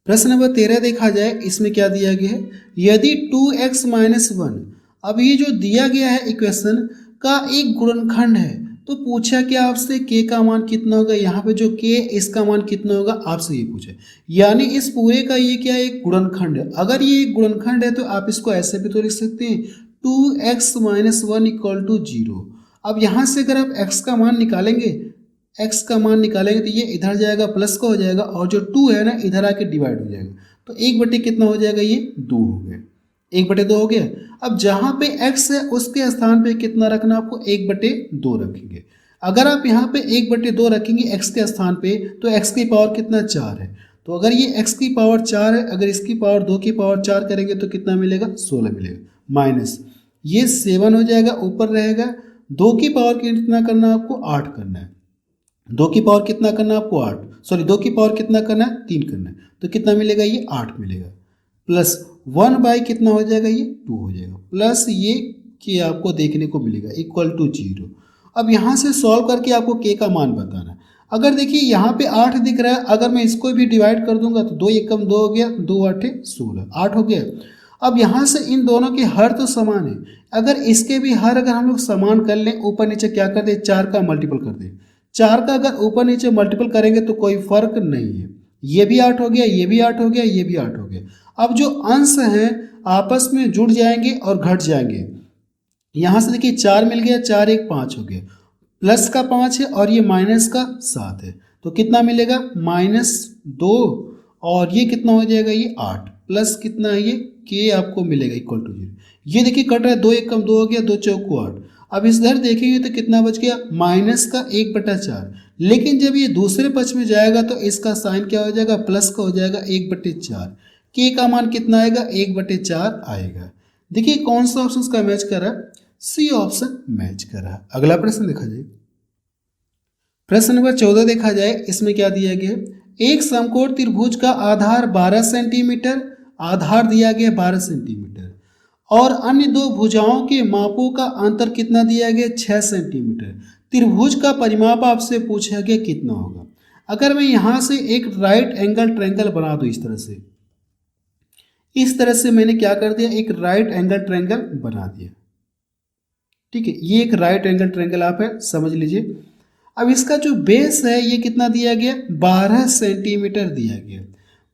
प्रश्न नंबर 13 देखा जाए, इसमें क्या दिया गया है, यदि 2x - 1, अब ये जो दिया गया है इक्वेशन का एक गुणनखंड है तो पूछा क्या आपसे k का मान कितना होगा, यहाँ पे जो k इसका मान कितना होगा आपसे ये पूछा, यानी इस पूरे का ये क्या है एक गुणनखंड है। अगर ये एक गुणनखंड है तो आप इसको ऐसे भी तो लिख सकते हैं 2x - 1 = 0। अब यहाँ से अगर आप x का मान निकालेंगे, x का मान निकालेंगे तो ये इधर जाएगा प्लस का हो जाएगा और जो 2 है ना इधर आके डिवाइड हो जाएगा, तो 1/, कितना हो जाएगा ये 2 हो गया, 1/2 हो गया। अब जहाँ पे x है उसके स्थान पे कितना रखना आपको 1/2 रखेंगे। अगर आप यहाँ पे 1/2 रखेंगे x के स्थान पे तो x की पावर कितना 4 है, तो अगर ये x की पावर 4 है, अगर इसकी पावर 2 की पावर 4 करेंगे तो कितना मिलेगा 16 मिलेगा, माइनस ये 7 हो जाएगा ऊपर रहेगा। 2 की पावर कितना करना आपको 8 करना है, 2 की पावर कितना करना आपको 8, सॉरी 2 की पावर कितना करना है 3 करना है, तो कितना मिलेगा ये 8 मिलेगा, प्लस 1 कितना हो जाएगा ये 2 हो जाएगा, प्लस ये के आपको देखने को मिलेगा = 0। अब यहाँ से सॉल्व करके आपको के का मान बताना है। अगर देखिए यहाँ पे 8 दिख रहा है, अगर मैं इसको भी डिवाइड कर दूंगा तो 2 × 2 हो गया, 2 × 8 = 16, 8 हो गया। अब यहाँ से इन दोनों के हर तो समान है, अगर इसके भी हर अगर हम लोग समान कर लें, ऊपर नीचे क्या कर दें 4 का मल्टीपल कर दें, 4 का अगर ऊपर नीचे मल्टीपल करेंगे तो कोई फर्क नहीं है, ये भी 8 हो गया, ये भी 8 हो गया, ये भी 8 हो गया। अब जो अंश हैं आपस में जुड़ जाएंगे और घट जाएंगे। यहाँ से देखिए 4 मिल गया, 4 × 1 = 5 हो गया, प्लस का 5 है और ये माइनस का 7 है, तो कितना मिलेगा -2 और ये कितना हो जाएगा ये 8, प्लस कितना है ये के आपको मिलेगा = 0। ये देखिए कट रहा है, 2 × 1 = 2 हो गया, 2 × 4 = 8। अब इस इधर देखेंगे तो कितना बच गया -1/4, लेकिन जब ये दूसरे पक्ष में जाएगा तो इसका साइन क्या हो जाएगा प्लस का हो जाएगा 1/4। के का मान कितना आएगा 1/4 आएगा। देखिए कौन सा ऑप्शन का मैच कर रहा है, सी ऑप्शन मैच कर रहा है। अगला प्रश्न देखा जाए, प्रश्न नंबर 14 देखा जाए, इसमें क्या दिया गया है, एक समकोण त्रिभुज का आधार 12 सेंटीमीटर, आधार दिया गया 12 सेंटीमीटर, और अन्य दो भुजाओं के मापों का अंतर कितना दिया गया, 6 सेंटीमीटर। त्रिभुज का परिमाप आपसे पूछा गया कितना होगा। अगर मैं यहाँ से एक राइट एंगल ट्रायंगल बना दूँ इस तरह से मैंने क्या कर दिया, एक राइट एंगल ट्रायंगल बना दिया, ठीक है। ये एक राइट एंगल ट्रायंगल आप है, समझ लीजिए। अब इसका जो बेस है ये कितना दिया गया, 12 सेंटीमीटर दिया गया,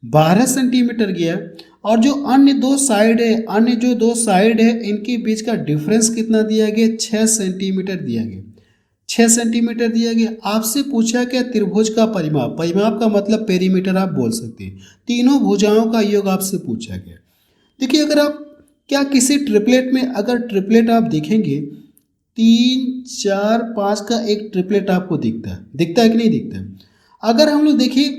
12 सेंटीमीटर गया। और जो अन्य दो साइड है, अन्य जो दो साइड है इनके बीच का डिफरेंस कितना दिया गया, 6 सेंटीमीटर दिया गया, 6 सेंटीमीटर दिया गया। आपसे पूछा क्या, त्रिभुज का परिमाप, परिमाप का मतलब पेरीमीटर आप बोल सकते हैं, तीनों भुजाओं का योग आपसे पूछा गया। देखिए अगर आप क्या किसी ट्रिपलेट में, अगर ट्रिपलेट आप देखेंगे 3 4 5 का एक ट्रिपलेट आपको दिखता है कि नहीं दिखता है। अगर हम लोग देखिए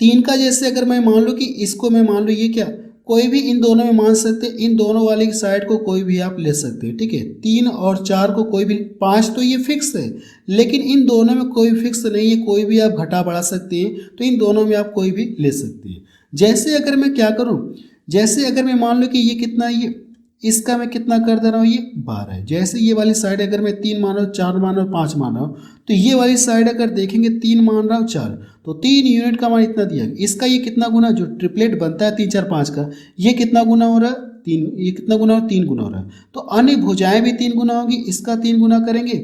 3 का, जैसे अगर मैं मान लूँ कि इसको मैं मान लूँ ये क्या, कोई भी इन दोनों में मान सकते हैं, इन दोनों वाली साइड को कोई भी आप ले सकते हैं, ठीक है। 3 और 4 को कोई भी, 5 तो ये फिक्स है, लेकिन इन दोनों में कोई फिक्स नहीं है, कोई भी आप घटा बढ़ा सकते हैं, तो इन दोनों में आप कोई भी ले सकते हैं। जैसे अगर मैं क्या करूँ, जैसे अगर मैं मान लूँ कि ये कितना, ये इसका मैं कितना कर दे रहा हूँ, ये 12 है। जैसे ये वाली साइड अगर मैं 3 मान रहा हूँ, 4 मान रहा हूँ, 5 मान रहा हूँ, तो ये वाली साइड अगर देखेंगे 3 मान रहा हूँ, 4, तो 3 यूनिट का मान इतना दिया। इसका ये कितना गुना, जो ट्रिपलेट बनता है 3 4 5 का, ये कितना गुना हो रहा है, 3, ये कितना गुना हो, 3 गुना हो रहा है। तो अन्य भुजाएं भी 3 गुना होगी, इसका 3 गुना करेंगे,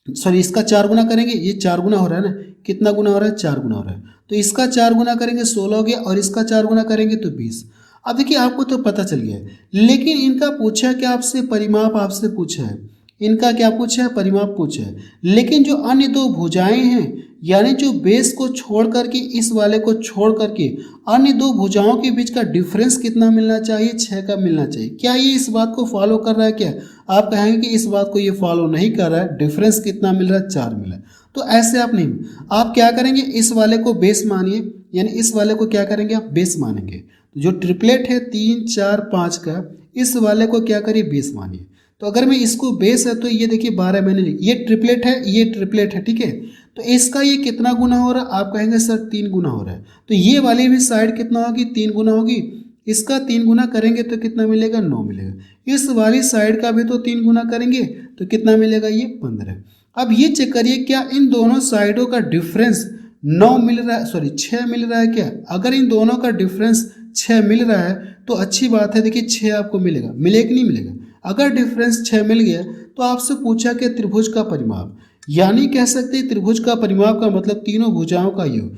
सॉरी इसका 4 गुना करेंगे, ये 4 गुना हो रहा है ना, कितना गुना हो रहा है, 4 गुना हो रहा है। तो इसका 4 गुना करेंगे 16 हो गया, और इसका 4 गुना करेंगे तो 20। अब देखिए आपको तो पता चल गया है, लेकिन इनका पूछा क्या आपसे, परिमाप आपसे पूछा है, इनका क्या पूछा है, परिमाप पूछा है। लेकिन जो अन्य दो भुजाएं हैं, यानी जो बेस को छोड़ करके, इस वाले को छोड़ करके अन्य दो भुजाओं के बीच का डिफरेंस कितना मिलना चाहिए, 6 का मिलना चाहिए। क्या ये इस बात को फॉलो कर रहा है क्या, आप कहेंगे कि इस बात को ये फॉलो नहीं कर रहा है, डिफरेंस कितना मिल रहा है, 4 मिला है। तो ऐसे आप नहीं, आप क्या करेंगे, इस वाले को बेस मानिए, यानी इस वाले को क्या करेंगे, आप बेस मानेंगे। जो ट्रिपलेट है 3 4 5 का, इस वाले को क्या करिए, बेस मानिए। तो अगर मैं इसको बेस है तो ये देखिए 12 मैंने लिखा, ये ट्रिपलेट है, ये ट्रिपलेट है, ठीक है। तो इसका ये कितना गुना हो रहा है, आप कहेंगे सर 3 गुना हो रहा है। तो ये वाली भी साइड कितना होगी, 3 गुना होगी, इसका 3 गुना करेंगे तो कितना मिलेगा, 9 मिलेगा। इस वाली साइड का भी तो 3 गुना करेंगे तो कितना मिलेगा, ये 15। अब ये चेक करिए क्या इन दोनों साइडों का डिफरेंस 9 मिल रहा है, सॉरी 6 मिल रहा है क्या। अगर इन दोनों का डिफरेंस 6 मिल रहा है तो अच्छी बात है, देखिए 6 आपको मिलेगा, मिलेगा कि नहीं मिलेगा। अगर डिफरेंस 6 मिल गया तो आपसे पूछा कि त्रिभुज का परिमाप, यानी कह सकते हैं त्रिभुज का परिमाप का मतलब तीनों भुजाओं का योग।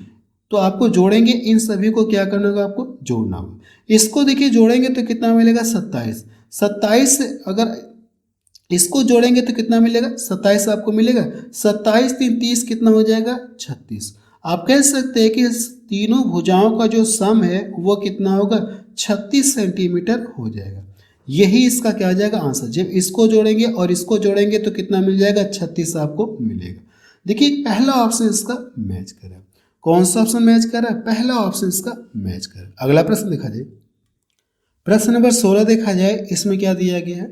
तो आपको जोड़ेंगे, इन सभी को क्या करना होगा, आपको जोड़ना होगा। इसको देखिए जोड़ेंगे तो कितना मिलेगा, 27। 27 अगर इसको जोड़ेंगे तो कितना मिलेगा, 27 आपको मिलेगा। 27 3 30 कितना हो जाएगा, 36। आप कह सकते हैं कि तीनों भुजाओं का जो सम है वो कितना होगा, 36 सेंटीमीटर हो जाएगा। यही इसका क्या आ जाएगा, आंसर। जब इसको जोड़ेंगे और इसको जोड़ेंगे तो कितना मिल जाएगा, 36 आपको मिलेगा। देखिए पहला ऑप्शन इसका मैच कर रहा है। कौन सा ऑप्शन मैच कर रहा है, पहला ऑप्शन इसका मैच कर रहा है। अगला प्रश्न देखा जाए, प्रश्न नंबर 16 देखा जाए, इसमें क्या दिया गया है,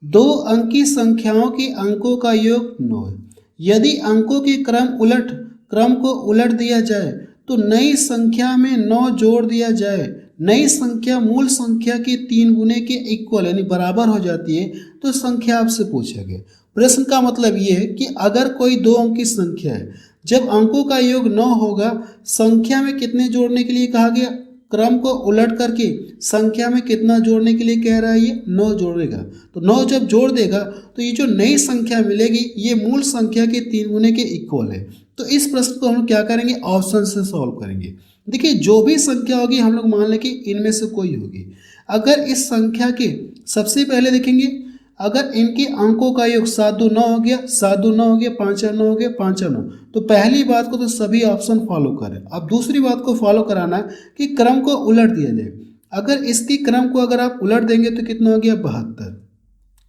2 अंकी संख्याओं के अंकों का योग 9 है। यदि अंकों के क्रम को उलट दिया जाए तो नई संख्या में 9 जोड़ दिया जाए, नई संख्या मूल संख्या के 3 गुने के इक्वल यानी बराबर हो जाती है तो संख्या आपसे पूछा गया। प्रश्न का मतलब ये है कि अगर कोई 2 अंक की संख्या है, जब अंकों का योग 9 होगा, संख्या में कितने जोड़ने के लिए कहा गया, क्रम को उलट करके संख्या में कितना जोड़ने के लिए कह रहा है, ये 9 जोड़ेगा। तो 9 जब जोड़ देगा तो ये जो नई संख्या मिलेगी ये मूल संख्या के 3 गुने के इक्वल है। तो इस प्रश्न को हम क्या करेंगे, ऑप्शन से सॉल्व करेंगे। देखिए जो भी संख्या होगी हम लोग मान लें कि इनमें से कोई होगी। अगर इस संख्या के सबसे पहले देखेंगे, अगर इनके अंकों का योग 7 2 9 हो गया, 7 2 9 हो गया, 5 4 9 हो गया, 5 4 9, तो पहली बात को तो सभी ऑप्शन फॉलो करें। अब दूसरी बात को फॉलो कराना है कि क्रम को उलट दिया जाए। अगर इसकी क्रम को अगर आप उलट देंगे तो कितना हो गया,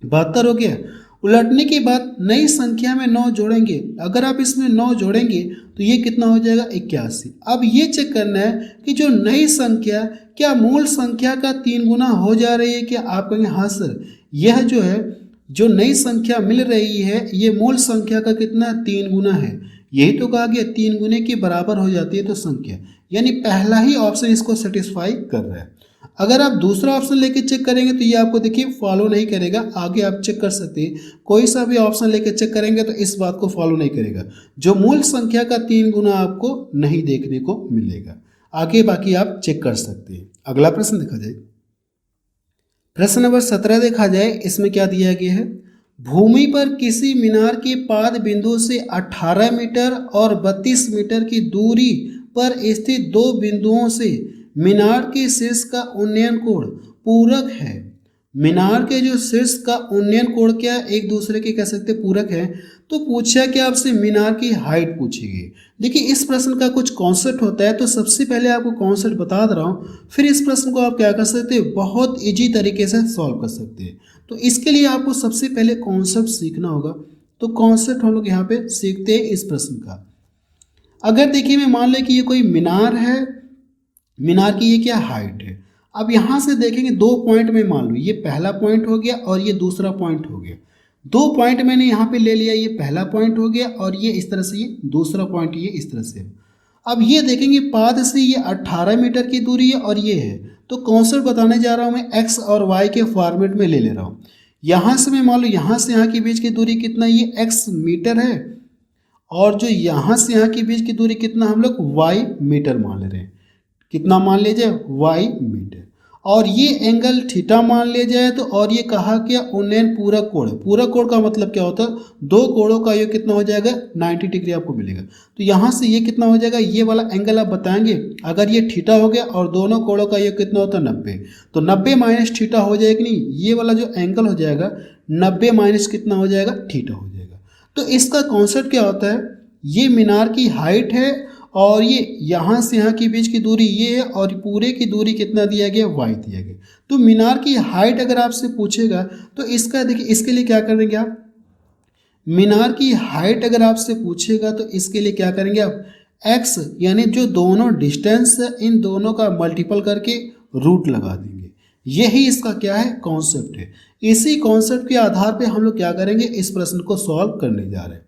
72 हो गया। उलटने के बाद नई संख्या में 9 जोड़ेंगे, अगर आप इसमें 9 जोड़ेंगे तो ये कितना हो जाएगा 81। अब ये चेक करना है कि जो नई संख्या क्या मूल संख्या का 3 गुना हो जा रही है क्या। आप कहेंगे हाँ सर, यह जो है जो नई संख्या मिल रही है ये मूल संख्या का कितना 3 गुना है। यही तो कहा गया 3 गुने के बराबर हो जाती है तो संख्या, यानी पहला ही ऑप्शन इसको सेटिस्फाई कर रहा है। अगर आप दूसरा ऑप्शन लेके चेक करेंगे तो ये आपको देखिए फॉलो नहीं करेगा। आगे आप चेक कर सकते हैं, कोई सा भी ऑप्शन लेके चेक करेंगे तो इस बात को फॉलो नहीं करेगा, जो मूल संख्या का 3 गुना आपको नहीं देखने को मिलेगा। आगे बाकी आप चेक कर सकते हैं। अगला प्रश्न देखा जाए, प्रश्न नंबर 17 देखा जाए, इसमें क्या दिया गया है। भूमि पर किसी मीनार के पाद बिंदु से 18 मीटर और 32 मीटर की दूरी पर स्थित दो बिंदुओं से मीनार के शीर्ष का उन्नयन कोण पूरक है। मीनार के जो शीर्ष का उन्नयन कोण क्या एक दूसरे के कह सकते पूरक है। तो पूछा क्या आपसे मीनार की हाइट पूछी गई। देखिए इस प्रश्न का कुछ कॉन्सेप्ट होता है, तो सबसे पहले आपको कॉन्सेप्ट बता दे रहा हूँ, फिर इस प्रश्न को आप क्या कर सकते हैं, बहुत इजी तरीके से सॉल्व कर सकते हैं। तो इसके लिए आपको सबसे पहले कॉन्सेप्ट सीखना होगा। तो कॉन्सेप्ट हम लोग यहाँ पे सीखते हैं इस प्रश्न का। अगर देखिए मैं मान लें कि ये कोई मीनार है, मीनार की ये क्या हाइट है। अब यहाँ से देखेंगे 2 पॉइंट में मान लो, ये पहला पॉइंट हो गया और ये दूसरा पॉइंट हो गया। 2 पॉइंट मैंने यहाँ पे ले लिया, ये पहला पॉइंट हो गया और ये इस तरह से ये दूसरा पॉइंट ये इस तरह से। अब ये देखेंगे पाद से ये 18 मीटर की दूरी है और ये है। तो कॉन्सेप्ट बताने जा रहा हूँ मैं एक्स और वाई के फॉर्मेट में ले रहा हूँ। यहाँ से मैं मान लो यहाँ से यहाँ के बीच की दूरी कितना, ये एक्स मीटर है और जो यहाँ से यहाँ के बीच की दूरी कितना हम लोग वाई मीटर मान ले रहे हैं। कितना मान लिया जाए, वाई मीटर। और ये एंगल थीटा मान लिया जाए तो, और ये कहा क्या उन्नयन पूरक कोण है। पूरक कोण का मतलब क्या होता है, 2 कोणों का योग कितना हो जाएगा 90 डिग्री आपको मिलेगा। तो यहाँ से ये कितना हो जाएगा, ये वाला एंगल आप बताएंगे। अगर ये थीटा हो गया और दोनों कोणों का योग कितना होता है 90, तो 90 माइनस थीटा हो जाएगा कि नहीं, ये वाला जो एंगल हो जाएगा 90 माइनस कितना हो जाएगा थीटा हो जाएगा। तो इसका कॉन्सेप्ट क्या होता है, ये मीनार की हाइट है और ये यहाँ से यहाँ के बीच की दूरी ये है और पूरे की दूरी कितना दिया गया वाई दिया गया। तो मीनार की हाइट अगर आपसे पूछेगा तो इसका देखिए, इसके लिए क्या करेंगे आप, मीनार की हाइट अगर आपसे पूछेगा तो इसके लिए क्या करेंगे आप, एक्स यानी जो दोनों डिस्टेंस है इन दोनों का मल्टीपल करके रूट लगा देंगे। यही इसका क्या है कॉन्सेप्ट है। इसी कॉन्सेप्ट के आधार पे हम लोग क्या करेंगे, इस प्रश्न को सॉल्व करने जा रहे हैं।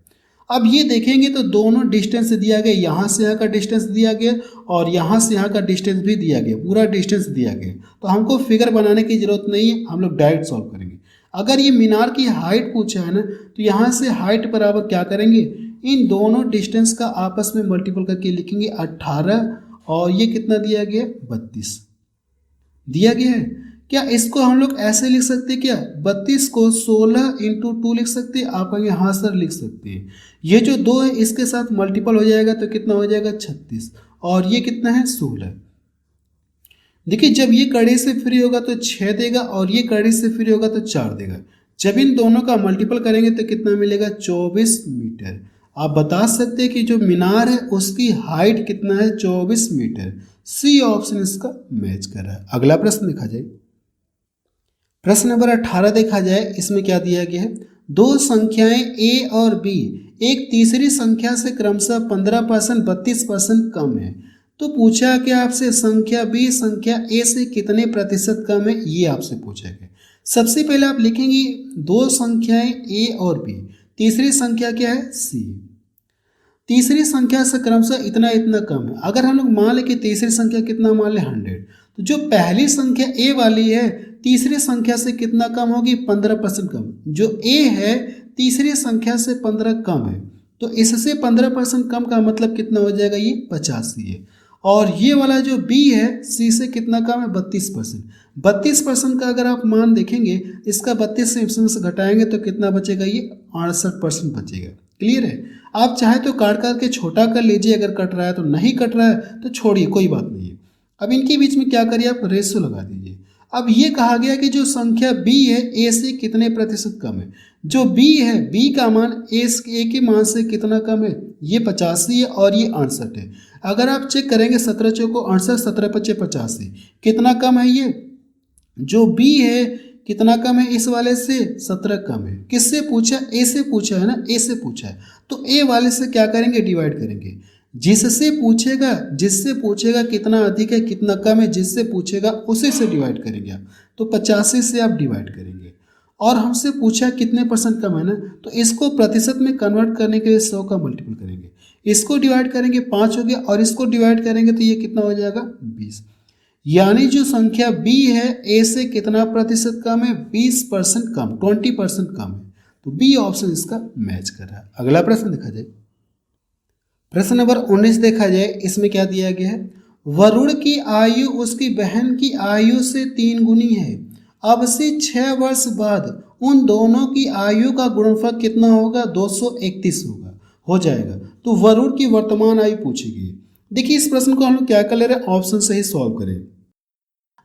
अब ये देखेंगे तो दोनों डिस्टेंस दिया गया, यहाँ से यहाँ का डिस्टेंस दिया गया और यहाँ से यहाँ का डिस्टेंस भी दिया गया, पूरा डिस्टेंस दिया गया। तो हमको फिगर बनाने की जरूरत नहीं है, हम लोग डायरेक्ट सॉल्व करेंगे। अगर ये मीनार की हाइट पूछा है ना, तो यहाँ से हाइट बराबर क्या करेंगे, इन दोनों डिस्टेंस का आपस में मल्टीपल करके लिखेंगे 18 और ये कितना दिया गया 32 दिया गया है। क्या इसको हम लोग ऐसे लिख सकते हैं क्या, 32 को 16 इंटू 2 लिख सकते हैं। आप कहेंगे हाँ सर लिख सकते हैं। ये जो 2 है इसके साथ मल्टीपल हो जाएगा तो कितना हो जाएगा 36 और ये कितना है 16। देखिए जब ये कड़ी से फ्री होगा तो 6 देगा और ये कड़ी से फ्री होगा तो 4 देगा। जब इन दोनों का मल्टीपल करेंगे तो कितना मिलेगा 24 मीटर। आप बता सकते हैं कि जो मीनार है उसकी हाइट कितना है 24 मीटर। सी ऑप्शन इसका मैच कर रहा है। अगला प्रश्न देखा जाए, प्रश्न नंबर 18 देखा जाए, इसमें क्या दिया गया है, 2 संख्याएं a और b एक तीसरी संख्या से क्रमशः 15% 32% कम है। तो पूछा कि आपसे संख्या b संख्या a से कितने प्रतिशत कम है, ये आपसे पूछा गया। सबसे पहले आप लिखेंगे 2 संख्याएं a और b, तीसरी संख्या क्या है c। तीसरी संख्या से क्रमशः इतना इतना कम है। अगर हम लोग मान लें कि तीसरी संख्या कितना मान लें 100, तो जो पहली संख्या a वाली है तीसरी संख्या से कितना कम होगी 15% कम। जो a है तीसरी संख्या से 15 कम है, तो इससे 15% कम का मतलब कितना हो जाएगा, ये 85 है। और ये वाला जो b है c से कितना कम है 32%। 32% का अगर आप मान देखेंगे, इसका 32 से इसमें से घटाएंगे तो कितना बचेगा, ये 68% बचेगा। क्लियर है। आप चाहे तो काट के छोटा कर लीजिए, अगर कट रहा है तो, नहीं कट रहा है तो छोड़िए, कोई बात नहीं है। अब इनके बीच में क्या करिए, आप रेशो लगा दीजिए। अब ये कहा गया कि जो संख्या b है a से कितने प्रतिशत कम है। जो b है, b का मान a के मान से कितना कम है, ये 85 है और ये 68 है। अगर आप चेक करेंगे 17 चौको 68, 17 पच्चे 85, कितना कम है ये। जो b है कितना कम है इस वाले से? 17 कम है। किससे पूछा? ए से पूछा है ना, ए से पूछा है। तो ए वाले से क्या करेंगे? डिवाइड करेंगे। जिससे पूछेगा कितना अधिक है कितना कम है, जिससे पूछेगा उसी से डिवाइड करेंगे आप। तो 85 से आप डिवाइड करेंगे। और हमसे पूछा कितने परसेंट कम है ना, तो इसको प्रतिशत में कन्वर्ट करने के लिए 100 का मल्टीपल करेंगे। इसको डिवाइड करेंगे 5 हो गया, और इसको डिवाइड करेंगे तो ये कितना हो जाएगा? 20। यानी जो संख्या बी है ए से कितना प्रतिशत कम है? 20% कम, 20% कम है। तो बी ऑप्शन इसका मैच कर रहा है। अगला प्रश्न देखा जाए। प्रश्न नंबर 19 देखा जाए, इसमें क्या दिया गया है? वरुण की आयु उसकी बहन की आयु से 3 गुनी है। अब से 6 वर्ष बाद उन दोनों की आयु का गुणनफल कितना होगा? 231 होगा, हो जाएगा। तो वरुण की वर्तमान आयु पूछी गई। देखिए इस प्रश्न को हम लोग क्या कर ले रहे हैं? ऑप्शन से ही सॉल्व करें।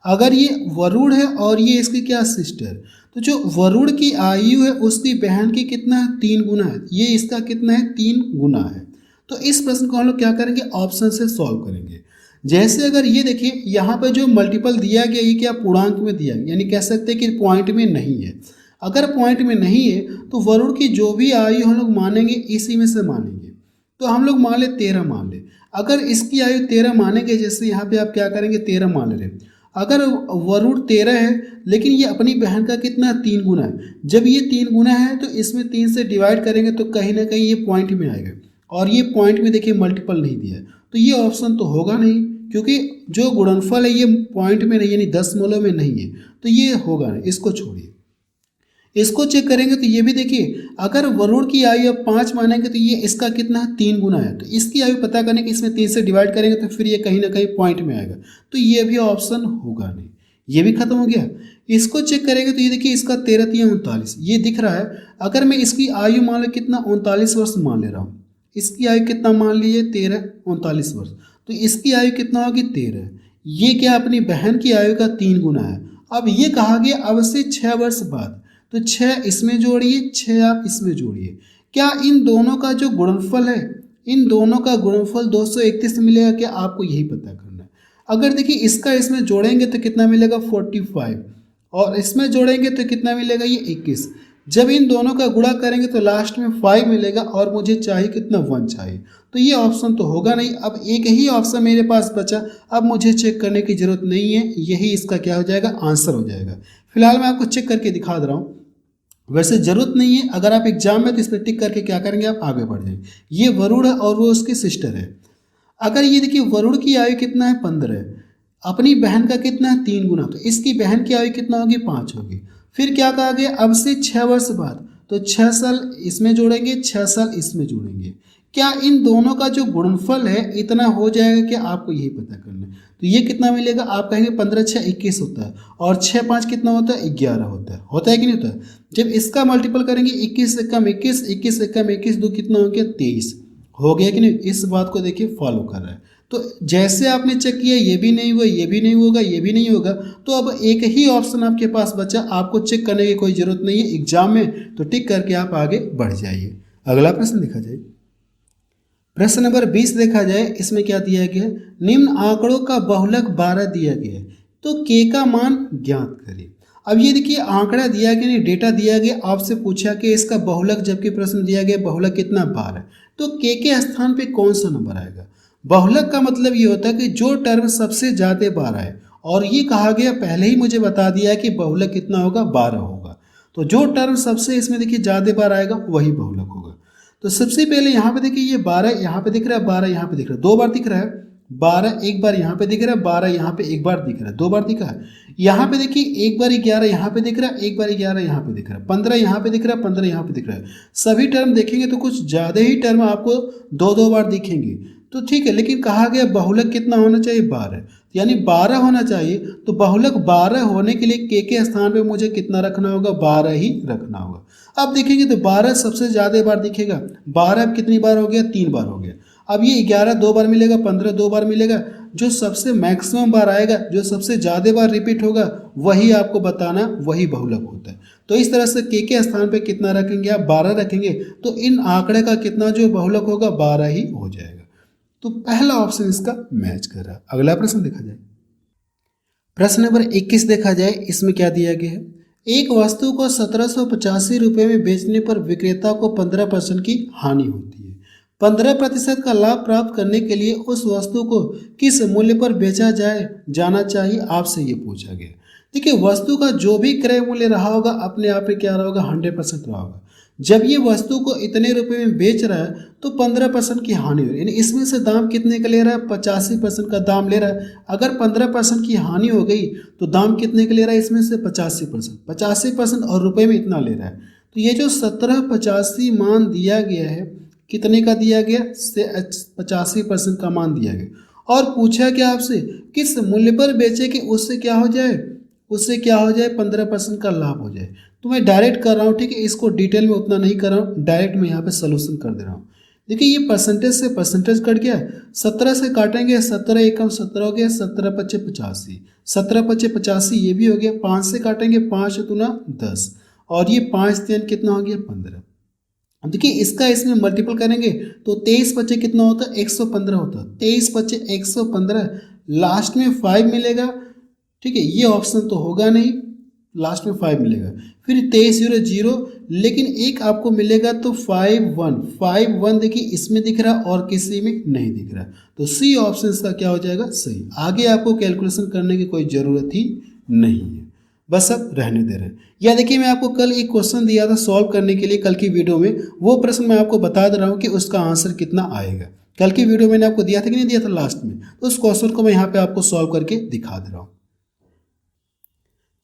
अगर ये वरुण है और ये इसकी क्या सिस्टर, तो जो वरुण की आयु है उसकी बहन की कितना है? 3 गुना है। ये इसका कितना है? 3 गुना है। तो इस प्रश्न को हम लोग क्या करेंगे? ऑप्शन से सॉल्व करेंगे। जैसे अगर ये देखिए यहाँ पे जो मल्टीपल दिया गया ये क्या पूर्णांक में दिया गया, यानी कह सकते हैं कि पॉइंट में नहीं है। अगर पॉइंट में नहीं है तो वरुण की जो भी आयु हम लोग मानेंगे इसी में से मानेंगे। तो हम लोग मान ले 13 मान ले। अगर इसकी आयु 13 मानेंगे, जैसे यहाँ पे आप क्या करेंगे? 13 मान रहे। अगर वरुण 13 है लेकिन ये अपनी बहन का कितना? 3 गुना है। जब ये 3 गुना है तो इसमें 3 से डिवाइड करेंगे तो कहीं ना कहीं ये पॉइंट में आएगा, और ये पॉइंट में देखिए मल्टीपल नहीं दिया है, तो ये ऑप्शन तो होगा नहीं, क्योंकि जो गुणनफल है ये पॉइंट में नहीं यानी दशमलव में नहीं है, तो ये होगा नहीं। इसको छोड़िए, इसको चेक करेंगे तो ये भी देखिए, अगर वरुण की आयु अब 5 मानेंगे तो ये इसका कितना है? 3 गुना है। तो इसकी आयु पता करने के इसमें 3 से डिवाइड करेंगे तो फिर ये कहीं ना कहीं पॉइंट में आएगा, तो ये भी ऑप्शन होगा नहीं। ये भी खत्म हो गया। इसको चेक करेंगे तो ये देखिए इसका 13 3 39 ये दिख रहा है। अगर मैं इसकी आयु मान लो कितना? 39 वर्ष मान ले रहा हूँ। इसकी आयु कितना मान लीजिए? 13 39 वर्ष। तो इसकी आयु कितना होगी? 13। ये क्या? अपनी बहन की आयु का 3 गुना है। अब ये कहा गया अब से 6 वर्ष बाद, तो 6 इसमें जोड़िए, 6 आप इसमें जोड़िए। क्या इन दोनों का जो गुणनफल है, इन दोनों का गुणनफल 231 मिलेगा? क्या आपको यही पता करना है। अगर देखिए इसका इसमें जोड़ेंगे तो कितना मिलेगा? 45, और इसमें जोड़ेंगे तो कितना मिलेगा? ये 21। जब इन दोनों का गुणा करेंगे तो लास्ट में 5 मिलेगा, और मुझे चाहिए कितना? 1 चाहिए। तो ये ऑप्शन तो होगा नहीं। अब एक ही ऑप्शन मेरे पास बचा, अब मुझे चेक करने की जरूरत नहीं है, यही इसका क्या हो जाएगा? आंसर हो जाएगा। फिलहाल मैं आपको चेक करके दिखा दे रहा हूँ। वैसे जरूरत नहीं है, अगर आप एग्जाम में तो इस पर टिक करके क्या करेंगे? आप आगे बढ़ जाएंगे। ये वरुण है और वो उसकी सिस्टर है। अगर ये देखिए वरुण की आयु कितना है? 15 है। अपनी बहन का कितना है? 3 गुना। तो इसकी बहन की आयु कितना होगी? 5 होगी। फिर क्या कहा गया? अब से 6 वर्ष बाद, तो 6 साल इसमें जोड़ेंगे, 6 साल इसमें जोड़ेंगे। क्या इन दोनों का जो गुणनफल है इतना हो जाएगा? क्या आपको यही पता करना है। तो ये कितना मिलेगा? आप कहेंगे 15 6 21 होता है, और 6 5 कितना होता है? 11 होता है कि नहीं होता है। जब इसका मल्टीपल करेंगे 21 से कम 21, 21 से कम 21, 2 कितना हो गया? 23 हो गया कि नहीं। इस बात को देखिए फॉलो कर रहा है। तो जैसे आपने चेक किया ये भी नहीं हुआ, ये भी नहीं होगा, ये भी नहीं होगा, तो अब एक ही ऑप्शन आपके पास बचा। आपको चेक करने की कोई जरूरत नहीं है एग्जाम में, तो टिक करके आप आगे बढ़ जाइए। अगला प्रश्न देखा जाए। प्रश्न नंबर 20 देखा जाए, इसमें क्या दिया गया है? निम्न आंकड़ों का बहुलक 12 दिया गया है, तो के का मान ज्ञात करें। अब ये देखिए आंकड़ा दिया गया, नहीं डेटा दिया गया, आपसे पूछा कि इसका बहुलक, जबकि प्रश्न दिया गया बहुलक कितना? 12। तो के स्थान पे कौन सा नंबर आएगा? बहुलक का मतलब ये होता है कि जो टर्म सबसे ज़्यादा 12 है, और ये कहा गया पहले ही मुझे बता दिया कि बहुलक कितना होगा? 12 होगा। तो जो टर्म सबसे इसमें देखिए ज़्यादा बार आएगा वही बहुलक होगा। तो सबसे पहले यहाँ पे देखिए ये 12 यहाँ पे दिख रहा है, 12 यहाँ पे दिख रहा है, 2 बार दिख रहा है। 12 एक बार यहाँ पे दिख रहा है, 12 यहाँ पे एक बार दिख रहा है, 2 बार दिखा है। यहाँ पे देखिए एक बार 11 यहाँ पे दिख रहा है, एक बार 11 यहाँ पे दिख रहा है, 15 यहाँ पे दिख रहा है, 15 यहाँ पे दिख रहा है। सभी टर्म देखेंगे तो कुछ ज़्यादा ही टर्म आपको 2 बार दिखेंगे। तो ठीक है, लेकिन कहा गया बहुलक कितना होना चाहिए? 12, यानी 12 होना चाहिए। तो बहुलक 12 होने के लिए के स्थान पे मुझे कितना रखना होगा? 12 ही रखना होगा। अब देखेंगे तो 12 सबसे ज़्यादा बार दिखेगा। 12 अब कितनी बार हो गया? 3 बार हो गया। अब ये 11 2 बार मिलेगा, 15 2 बार मिलेगा। जो सबसे मैक्सिमम बार आएगा, जो सबसे ज़्यादा बार रिपीट होगा, वही आपको बताना, वही बहुलक होता है। तो इस तरह से के स्थान पे कितना रखेंगे आप? 12 रखेंगे। तो इन आंकड़े का कितना जो बहुलक होगा? 12 ही हो जाएगा। तो पहला ऑप्शन इसका मैच कर रहा है। अगला प्रश्न देखा जाए। प्रश्न नंबर 21 देखा जाए, इसमें क्या दिया गया है? एक वस्तु को 1785 रुपये में बेचने पर विक्रेता को 15% की हानि होती है। 15% का लाभ प्राप्त करने के लिए उस वस्तु को किस मूल्य पर बेचा जाना चाहिए, आपसे ये पूछा गया। देखिए, वस्तु का जो भी क्रय मूल्य रहा होगा अपने आप में क्या रहा होगा, 100% रहा होगा। जब ये वस्तु को इतने रुपए में बेच रहा है तो 15% की हानि हो रही है, यानी इसमें से दाम कितने का ले रहा है, 85% का दाम ले रहा है। अगर 15% की हानि हो गई तो दाम कितने का ले रहा है, इसमें से 85% और रुपए में इतना ले रहा है। तो ये जो 1785 मान दिया गया है, कितने का दिया गया, 85% का मान दिया गया। और पूछा क्या आपसे, किस मूल्य पर बेचे कि उससे क्या हो जाए, 15% का लाभ हो जाए। तो मैं डायरेक्ट कर रहा हूँ, ठीक है, इसको डिटेल में उतना नहीं कर रहा हूँ, डायरेक्ट मैं यहाँ पे सोल्यूशन कर दे रहा हूँ। देखिए, ये परसेंटेज से परसेंटेज कट गया, 17 से काटेंगे, 17 एकम 17 हो गया, 17 पच्चे 85, 17 पच्चे 85 ये भी हो गया। 5 से काटेंगे, 5 दूना 10, और ये 5 3 कितना हो गया, 15। अब देखिए, इसका इसमें मल्टीपल करेंगे तो 23 पच्चे कितना होता है, 115 होता है। 23 पच्चे 115, लास्ट में 5 मिलेगा, ठीक है, ये ऑप्शन तो होगा नहीं, लास्ट में 5 मिलेगा। फिर 23 0 0, लेकिन एक आपको मिलेगा तो 5 1 देखिए इसमें दिख रहा है और किसी में नहीं दिख रहा, तो सी ऑप्शन इसका क्या हो जाएगा, सही। आगे आपको कैलकुलेशन करने की कोई ज़रूरत ही नहीं है, बस अब रहने दे रहे हैं। या देखिए, मैं आपको कल एक क्वेश्चन दिया था सॉल्व करने के लिए, कल की वीडियो में वो प्रश्न मैं आपको बता दे रहा हूँ कि उसका आंसर कितना आएगा। कल की वीडियो मैंने आपको दिया था कि नहीं दिया था लास्ट में, तो उस क्वेश्चन को मैं यहाँ पे आपको सॉल्व करके दिखा दे रहा हूँ।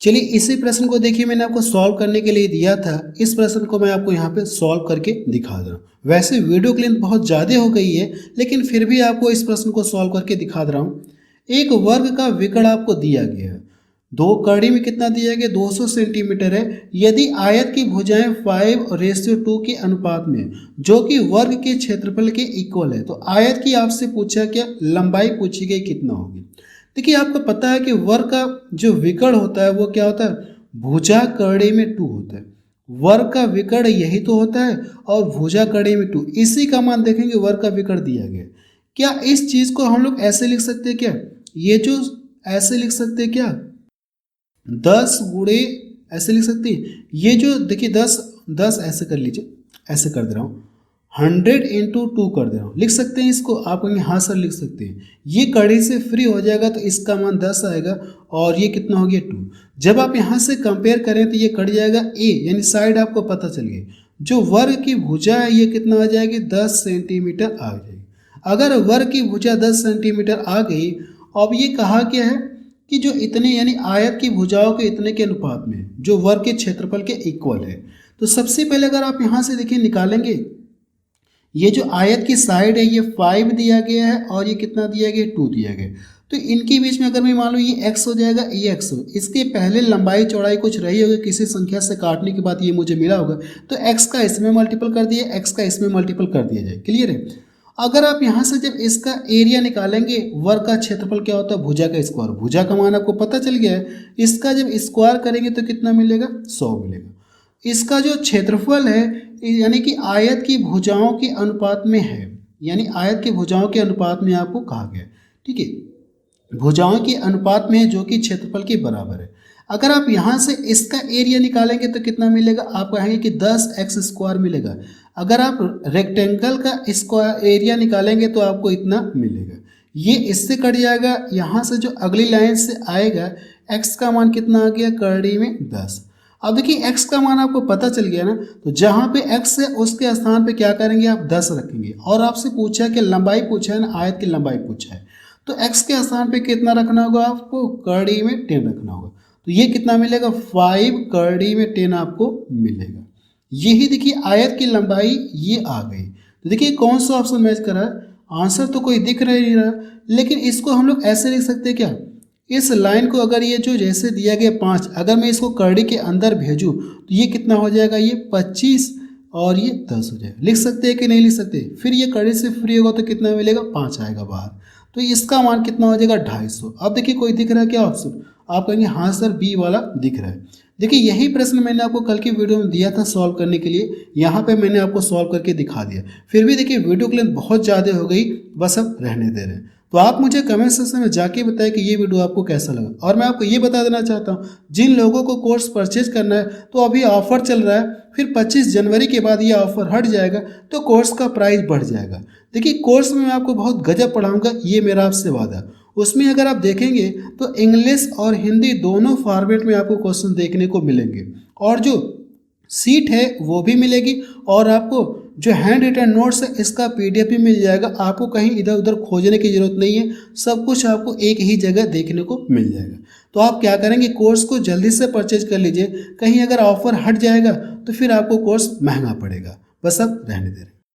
चलिए, इसी प्रश्न को देखिए, मैंने आपको सॉल्व करने के लिए दिया था, इस प्रश्न को मैं आपको यहाँ पे सॉल्व करके दिखा दे रहा हूँ। वैसे वीडियो की लेंथ बहुत ज़्यादा हो गई है, लेकिन फिर भी आपको इस प्रश्न को सॉल्व करके दिखा दे रहा हूँ। एक वर्ग का विकर्ण आपको दिया गया है, 2 कड़ी में कितना दिया गया, 200 सेंटीमीटर है। यदि आयत की भुजाएं 5:2 के अनुपात में, जो कि वर्ग के क्षेत्रफल के इक्वल है, तो आयत की आपसे पूछा क्या, लंबाई पूछी गई कितना होगी। देखिए, आपको पता है कि वर्ग का जो विकर्ण होता है वो क्या होता है, भुजा कड़ी में 2 होता है। वर्ग का विकर्ण यही तो होता है, और भुजा कड़ी में 2, इसी का मान देखेंगे, वर्ग का विकर्ण दिया गया। क्या इस चीज को हम लोग ऐसे लिख सकते हैं क्या, ये जो ऐसे लिख सकते हैं क्या, 10 गुणे ऐसे लिख सकते हैं। ये जो देखिए 10 ऐसे कर लीजिए, ऐसे कर दे रहा हूँ, 100 × 2 कर दे रहा हूँ, लिख सकते हैं इसको। आप कहेंगे हाँ सर लिख सकते हैं, ये कड़ी से फ्री हो जाएगा तो इसका मान 10 आएगा, और ये कितना हो गया 2। जब आप यहाँ से कंपेयर करें तो ये कट जाएगा ए, यानी साइड आपको पता चल गई। जो वर्ग की भुजा है ये कितना आ जाएगी, 10 सेंटीमीटर आ जाएगी। अगर वर्ग की भुजा 10 सेंटीमीटर आ गई, अब ये कहा क्या है कि जो इतने यानी आयत की भुजाओं के इतने के अनुपात में, जो वर्ग के क्षेत्रफल के इक्वल है। तो सबसे पहले अगर आप यहाँ से देखिए निकालेंगे, ये जो आयत की साइड है ये 5 दिया गया है, और ये कितना दिया गया, 2 दिया गया। तो इनके बीच में अगर मैं मान लो ये x हो जाएगा, ये x हो, इसके पहले लंबाई चौड़ाई कुछ रही होगी, किसी संख्या से काटने के बाद ये मुझे मिला होगा, तो x का इसमें मल्टीपल कर दिया, x का इसमें मल्टीपल कर दिया जाए। क्लियर है। अगर आप यहाँ से जब इसका एरिया निकालेंगे, वर्ग का क्षेत्रफल क्या होता है, भुजा का स्क्वायर, भुजा का मान आपको पता चल गया है। इसका जब स्क्वायर करेंगे तो कितना मिलेगा, 100 मिलेगा। इसका जो क्षेत्रफल है यानी कि आयत की भुजाओं के अनुपात में है, यानी आयत की भुजाओं के अनुपात में आपको कहा गया, ठीक है, भुजाओं के अनुपात में है, जो कि क्षेत्रफल के बराबर है। अगर आप यहाँ से इसका एरिया निकालेंगे तो कितना मिलेगा, आप कहेंगे कि 10x² मिलेगा। अगर आप रेक्टेंगल का स्क्वायर एरिया निकालेंगे तो आपको इतना मिलेगा। ये इससे कट जाएगा, यहाँ से जो अगली लाइन से आएगा, x का मान कितना आ गया, कड़ी में 10। अब देखिए x का मान आपको पता चल गया ना, तो जहाँ पे x है उसके स्थान पे क्या करेंगे, आप 10 रखेंगे। और आपसे पूछा है कि लंबाई पूछा है ना, आयत की लंबाई पूछा है, तो x के स्थान पे कितना रखना होगा, आपको कड़ी में 10 रखना होगा। तो ये कितना मिलेगा, 5 कड़ी में 10 आपको मिलेगा। यही देखिए आयत की लंबाई ये आ गई। तो देखिए कौन सा ऑप्शन मैच कर रहा है, आंसर तो कोई दिख नहीं रहा, लेकिन इसको हम लोग ऐसे लिख सकते हैं क्या, इस लाइन को अगर ये जो जैसे दिया गया 5, अगर मैं इसको कड़ी के अंदर भेजूँ तो ये कितना हो जाएगा, ये 25 और ये 10 हो जाएगा। लिख सकते हैं कि नहीं लिख सकते। फिर ये कड़ी से फ्री होगा तो कितना मिलेगा, 5 आएगा बाहर, तो इसका मान कितना हो जाएगा, 250। अब देखिए कोई दिख रहा है क्या ऑप्शन, आप कहेंगे हाँ सर बी वाला दिख रहा है। देखिए यही प्रश्न मैंने आपको कल की वीडियो में दिया था सॉल्व करने के लिए, यहाँ पे मैंने आपको सॉल्व करके दिखा दिया। फिर भी देखिए वीडियो की लेंथ बहुत ज़्यादा हो गई, बस अब रहने दे रहे हैं। तो आप मुझे कमेंट सेक्शन में जाके बताएं कि ये वीडियो आपको कैसा लगा। और मैं आपको ये बता देना चाहता हूँ, जिन लोगों को कोर्स परचेज करना है तो अभी ऑफर चल रहा है, फिर 25 जनवरी के बाद ये ऑफर हट जाएगा तो कोर्स का प्राइस बढ़ जाएगा। देखिए कोर्स में मैं आपको बहुत गजब पढ़ाऊंगा, ये मेरा आपसे वादा। उसमें अगर आप देखेंगे तो इंग्लिश और हिंदी दोनों फॉर्मेट में आपको क्वेश्चन देखने को मिलेंगे, और जो सीट है वो भी मिलेगी, और आपको जो हैंड रिटन नोट्स है इसका पीडीएफ भी मिल जाएगा। आपको कहीं इधर उधर खोजने की ज़रूरत नहीं है, सब कुछ आपको एक ही जगह देखने को मिल जाएगा। तो आप क्या करेंगे, कोर्स को जल्दी से परचेज कर लीजिए, कहीं अगर ऑफर हट जाएगा तो फिर आपको कोर्स महंगा पड़ेगा। बस अब रहने दे रहे हैं।